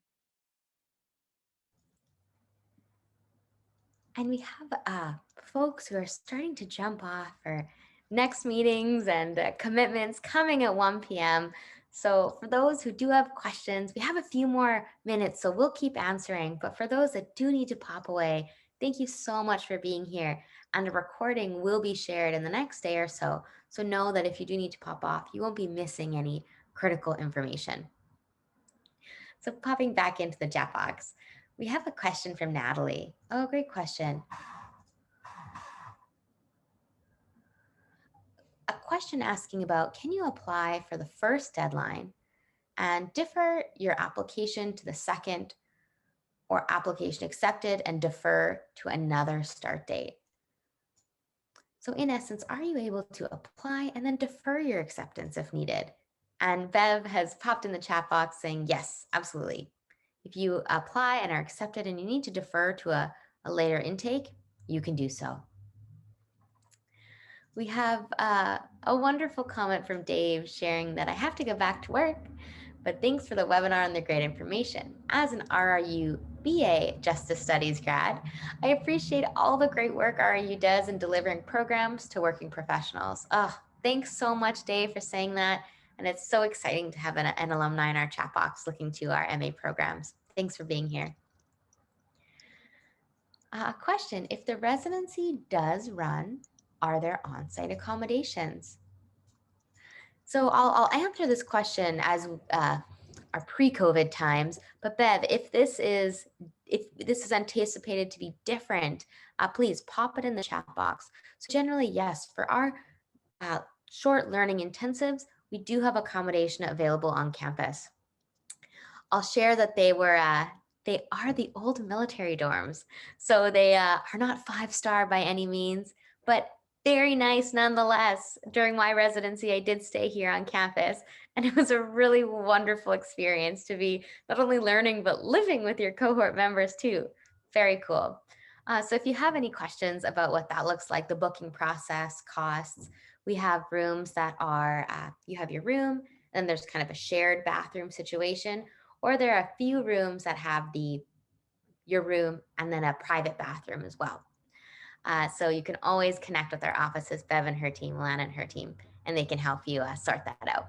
Speaker 1: And we have folks who are starting to jump off for next meetings and commitments coming at 1 p.m. So for those who do have questions, we have a few more minutes, so we'll keep answering. But for those that do need to pop away, thank you so much for being here. And a recording will be shared in the next day or so. So know that if you do need to pop off, you won't be missing any critical information. So popping back into the chat box, we have a question from Natalie. Oh, great question. A question asking about, can you apply for the first deadline and defer your application to the second, or application accepted and defer to another start date? So in essence, are you able to apply and then defer your acceptance if needed? And Bev has popped in the chat box saying, yes, absolutely. If you apply and are accepted and you need to defer to a later intake, you can do so. We have a wonderful comment from Dave sharing that I have to go back to work, but thanks for the webinar and the great information. As an RRU BA Justice Studies grad, I appreciate all the great work RRU does in delivering programs to working professionals. Oh, thanks so much, Dave, for saying that. And it's so exciting to have an alumni in our chat box looking to our MA programs. Thanks for being here. A question, if the residency does run, are there on-site accommodations? So I'll answer this question as our pre-COVID times. But Bev, if this is anticipated to be different, please pop it in the chat box. So generally, yes, for our uh, short learning intensives, we do have accommodation available on campus. I'll share that they are the old military dorms. So they are not 5-star by any means, but very nice nonetheless. During my residency, I did stay here on campus, and it was a really wonderful experience to be not only learning, but living with your cohort members too. Very cool. So if you have any questions about what that looks like, the booking process, costs, we have rooms that are, you have your room, and there's kind of a shared bathroom situation, or there are a few rooms that have your room and then a private bathroom as well. So you can always connect with our offices, Bev and her team, Lana and her team, and they can help you sort that out.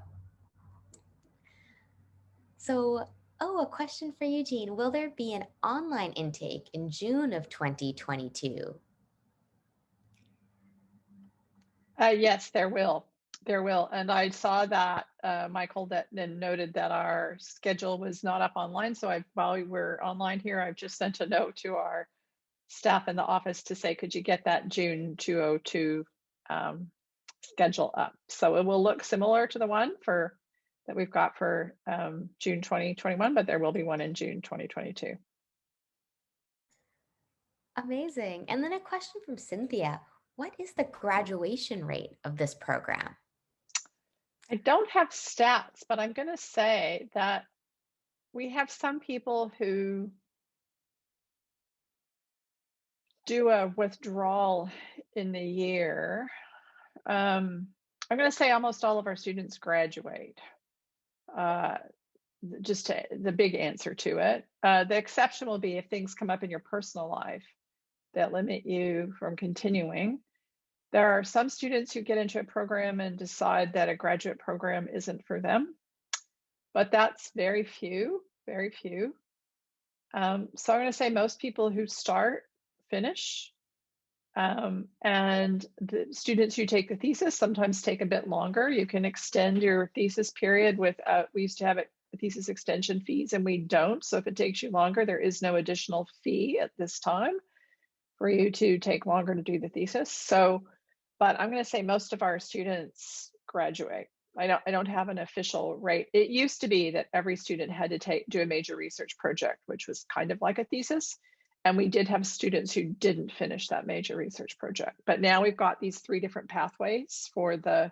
Speaker 1: So, a question for you, Jean. Will there be an online intake in June of 2022?
Speaker 2: Yes, there will. There will. And I saw that Michael that then noted that our schedule was not up online. So while we're online here, I've just sent a note to our staff in the office to say, could you get that June 2002 schedule up? So it will look similar to the one that we've got for June 2021, but there will be one in June 2022.
Speaker 1: Amazing. And then a question from Cynthia. What is the graduation rate of this program?
Speaker 2: I don't have stats, but I'm going to say that we have some people who do a withdrawal in the year. I'm going to say almost all of our students graduate. Just the big answer to it. The exception will be if things come up in your personal life that limit you from continuing. There are some students who get into a program and decide that a graduate program isn't for them, but that's very few, very few. So I'm going to say most people who start finish. And the students who take the thesis sometimes take a bit longer. You can extend your thesis period with, we used to have thesis extension fees and we don't. So if it takes you longer, there is no additional fee at this time for you to take longer to do the thesis. So, but I'm going to say most of our students graduate. I don't have an official rate. It used to be that every student had to do a major research project, which was kind of like a thesis. And we did have students who didn't finish that major research project. But now we've got these 3 different pathways for the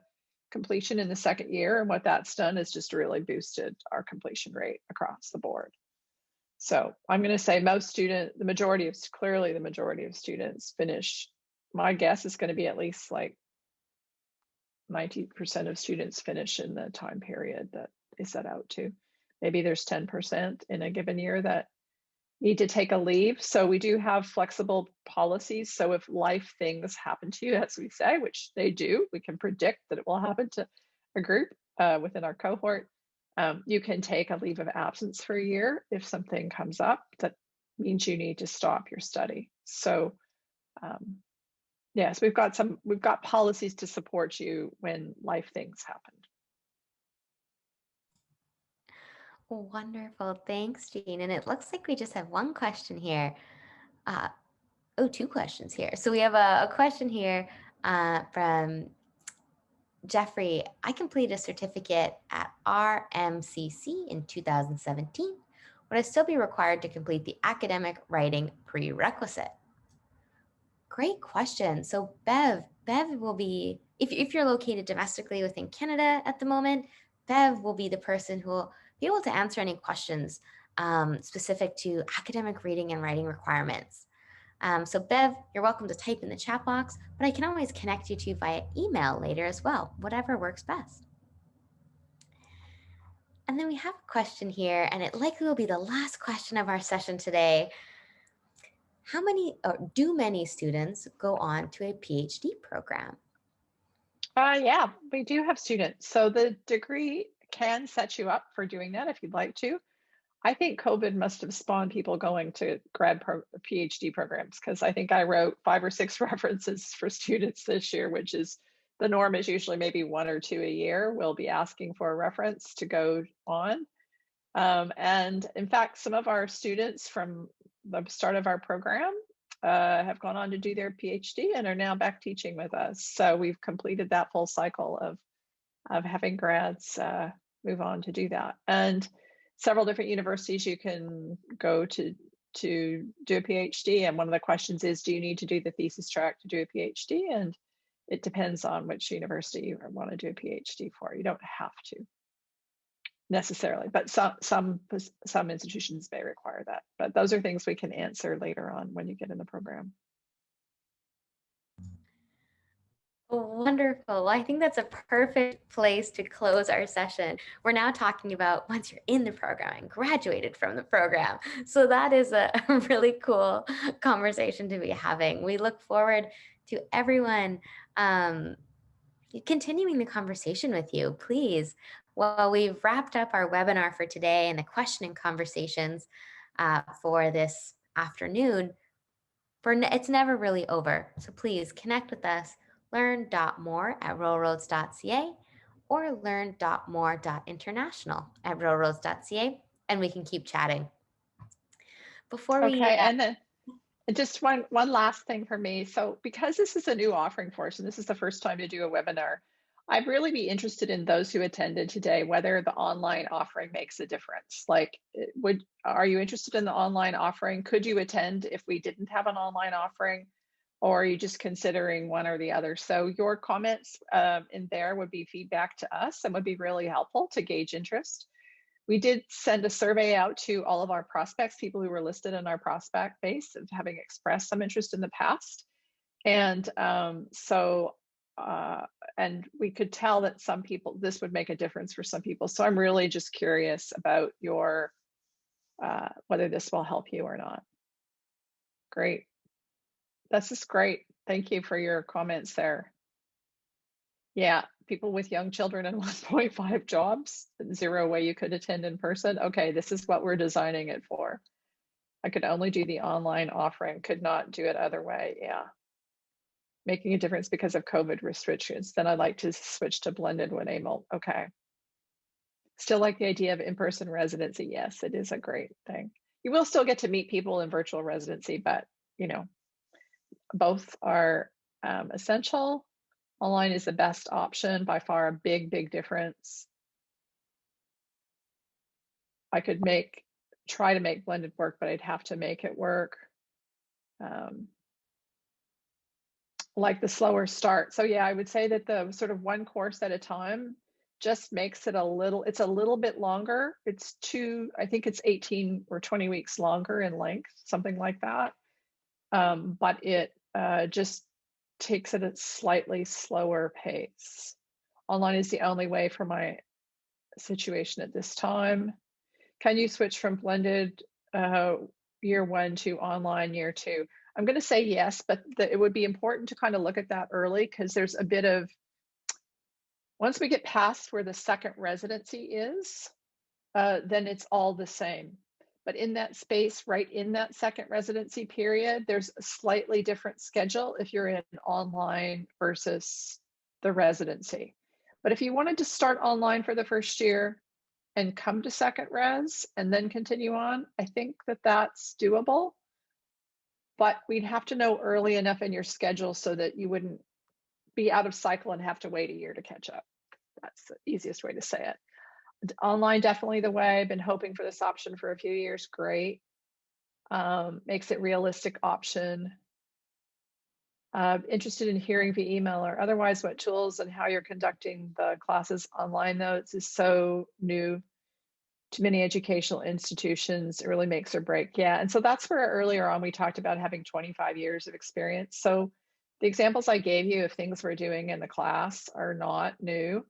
Speaker 2: completion in the second year. And what that's done is just really boosted our completion rate across the board. So I'm going to say clearly the majority of students finish. My guess is going to be at least like 90% of students finish in the time period that they set out to. Maybe there's 10% in a given year that need to take a leave. So we do have flexible policies. So if life things happen to you, as we say, which they do, we can predict that it will happen to a group within our cohort. You can take a leave of absence for a year if something comes up that means you need to stop your study. So yes, we've got policies to support you when life things happen.
Speaker 1: Wonderful. Thanks, Jean. And it looks like we just have one question here. 2 questions here. So we have a question here from Jeffrey. I completed a certificate at RMCC in 2017. Would I still be required to complete the academic writing prerequisite? Great question. So Bev will be, if you're located domestically within Canada at the moment, Bev will be the person who will be able to answer any questions specific to academic reading and writing requirements. So Bev, you're welcome to type in the chat box, but I can always connect you to via email later as well, whatever works best. And then we have a question here, and it likely will be the last question of our session today. Do many students go on to a PhD program?
Speaker 2: Yeah, we do have students. So the degree can set you up for doing that if you'd like to. I think COVID must have spawned people going to PhD programs, because I think I wrote 5 or 6 references for students this year, which is the norm is usually maybe 1 or 2 a year. We'll be asking for a reference to go on. And in fact, some of our students from the start of our program have gone on to do their PhD and are now back teaching with us. So we've completed that full cycle of having grads move on to do that. And several different universities you can go to do a PhD. And one of the questions is, do you need to do the thesis track to do a PhD? And it depends on which university you want to do a PhD for. You don't have to necessarily, but some institutions may require that. But those are things we can answer later on when you get in the program.
Speaker 1: Wonderful. Well, I think that's a perfect place to close our session. We're now talking about once you're in the program and graduated from the program. So that is a really cool conversation to be having. We look forward to everyone continuing the conversation with you. Please, while we've wrapped up our webinar for today and the question and conversations for this afternoon, it's never really over. So please connect with us, learn.more@railroads.ca or learn.more.international at railroads.ca, and we can keep chatting. Before we
Speaker 2: Okay, and then just one last thing for me. So because this is a new offering for us, and this is the first time to do a webinar, I'd really be interested in those who attended today, whether the online offering makes a difference. Like, are you interested in the online offering? Could you attend if we didn't have an online offering? Or are you just considering one or the other? So your comments in there would be feedback to us and would be really helpful to gauge interest. We did send a survey out to all of our prospects, people who were listed in our prospect base of having expressed some interest in the past. And and we could tell that some people, this would make a difference for some people. So I'm really just curious about your, whether this will help you or not. Great. This is great. Thank you for your comments there. Yeah, people with young children and 1.5 jobs, zero way you could attend in person. Okay, this is what we're designing it for. I could only do the online offering, could not do it other way. Yeah. Making a difference because of COVID restrictions. Then I'd like to switch to blended when able. Okay. Still like the idea of in-person residency. Yes, it is a great thing. You will still get to meet people in virtual residency, but you know, both are essential. Online is the best option, by far a big difference. I could try to make blended work, but I'd have to make it work. Like the slower start. So yeah, I would say that the sort of one course at a time just makes it it's a little bit longer. I think it's 18 or 20 weeks longer in length, something like that. But it just takes it at a slightly slower pace. Online is the only way for my situation at this time. Can you switch from blended year 1 to online year 2? I'm going to say yes, but it would be important to kind of look at that early, because there's a bit of, once we get past where the second residency is, then it's all the same. But in that space, right in that second residency period, there's a slightly different schedule if you're in online versus the residency. But if you wanted to start online for the first year and come to second res and then continue on, I think that that's doable. But we'd have to know early enough in your schedule so that you wouldn't be out of cycle and have to wait a year to catch up. That's the easiest way to say it. Online, definitely the way. I've been hoping for this option for a few years. Great. Makes it realistic option. Interested in hearing via email or otherwise what tools and how you're conducting the classes online, though. It's so new to many educational institutions. It really makes or break. Yeah. And so that's where earlier on we talked about having 25 years of experience. So the examples I gave you of things we're doing in the class are not new.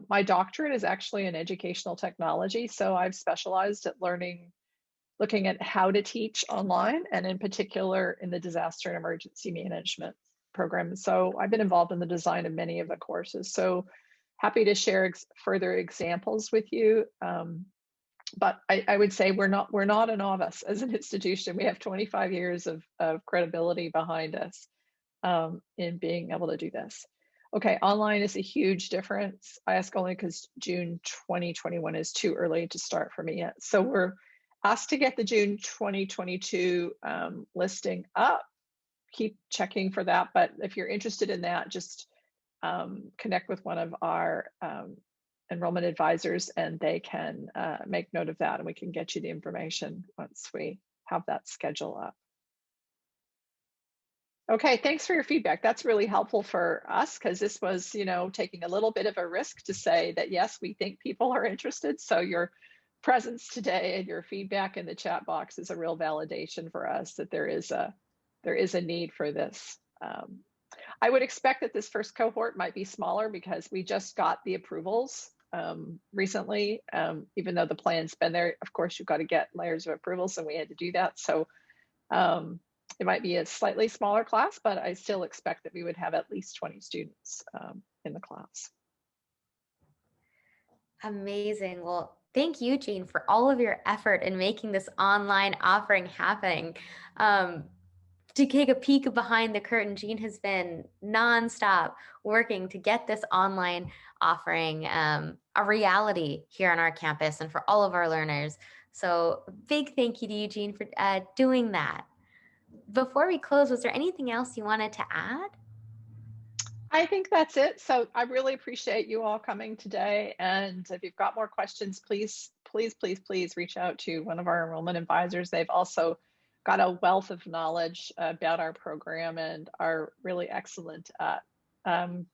Speaker 2: My doctorate is actually in educational technology. So I've specialized at looking at how to teach online, and in particular in the disaster and emergency management program. So I've been involved in the design of many of the courses. So happy to share further examples with you. But I would say we're not a novice as an institution. We have 25 years of credibility behind us in being able to do this. Okay, online is a huge difference. I ask only because June 2021 is too early to start for me yet. So we're asked to get the June 2022 listing up. Keep checking for that. But if you're interested in that, just connect with one of our enrollment advisors and they can make note of that and we can get you the information once we have that schedule up. Okay, thanks for your feedback. That's really helpful for us because this was, taking a little bit of a risk to say that yes, we think people are interested. So your presence today and your feedback in the chat box is a real validation for us that there is a need for this. I would expect that this first cohort might be smaller because we just got the approvals recently. Even though the plan's been there, of course, you've got to get layers of approvals, and we had to do that. So it might be a slightly smaller class, but I still expect that we would have at least 20 students in the class.
Speaker 1: Amazing. Well, thank you, Jean, for all of your effort in making this online offering happen. Um, to take a peek behind the curtain, Jean has been nonstop working to get this online offering a reality here on our campus and for all of our learners. So, big thank you to you, Jean, for doing that. Before we close, was there anything else you wanted to add?
Speaker 2: I think that's it. So I really appreciate you all coming today. And if you've got more questions, please, please, please, please reach out to one of our enrollment advisors. They've also got a wealth of knowledge about our program and are really excellent at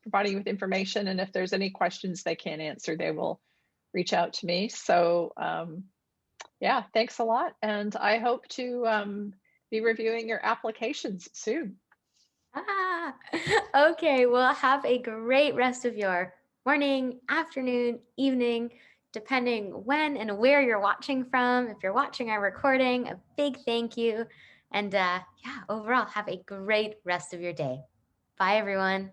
Speaker 2: providing you with information. And if there's any questions they can't answer, they will reach out to me. So yeah, thanks a lot. And I hope to be reviewing your applications soon.
Speaker 1: Ah, okay. Well, have a great rest of your morning, afternoon, evening, depending when and where you're watching from. If you're watching our recording, a big thank you. And yeah, overall, have a great rest of your day. Bye, everyone.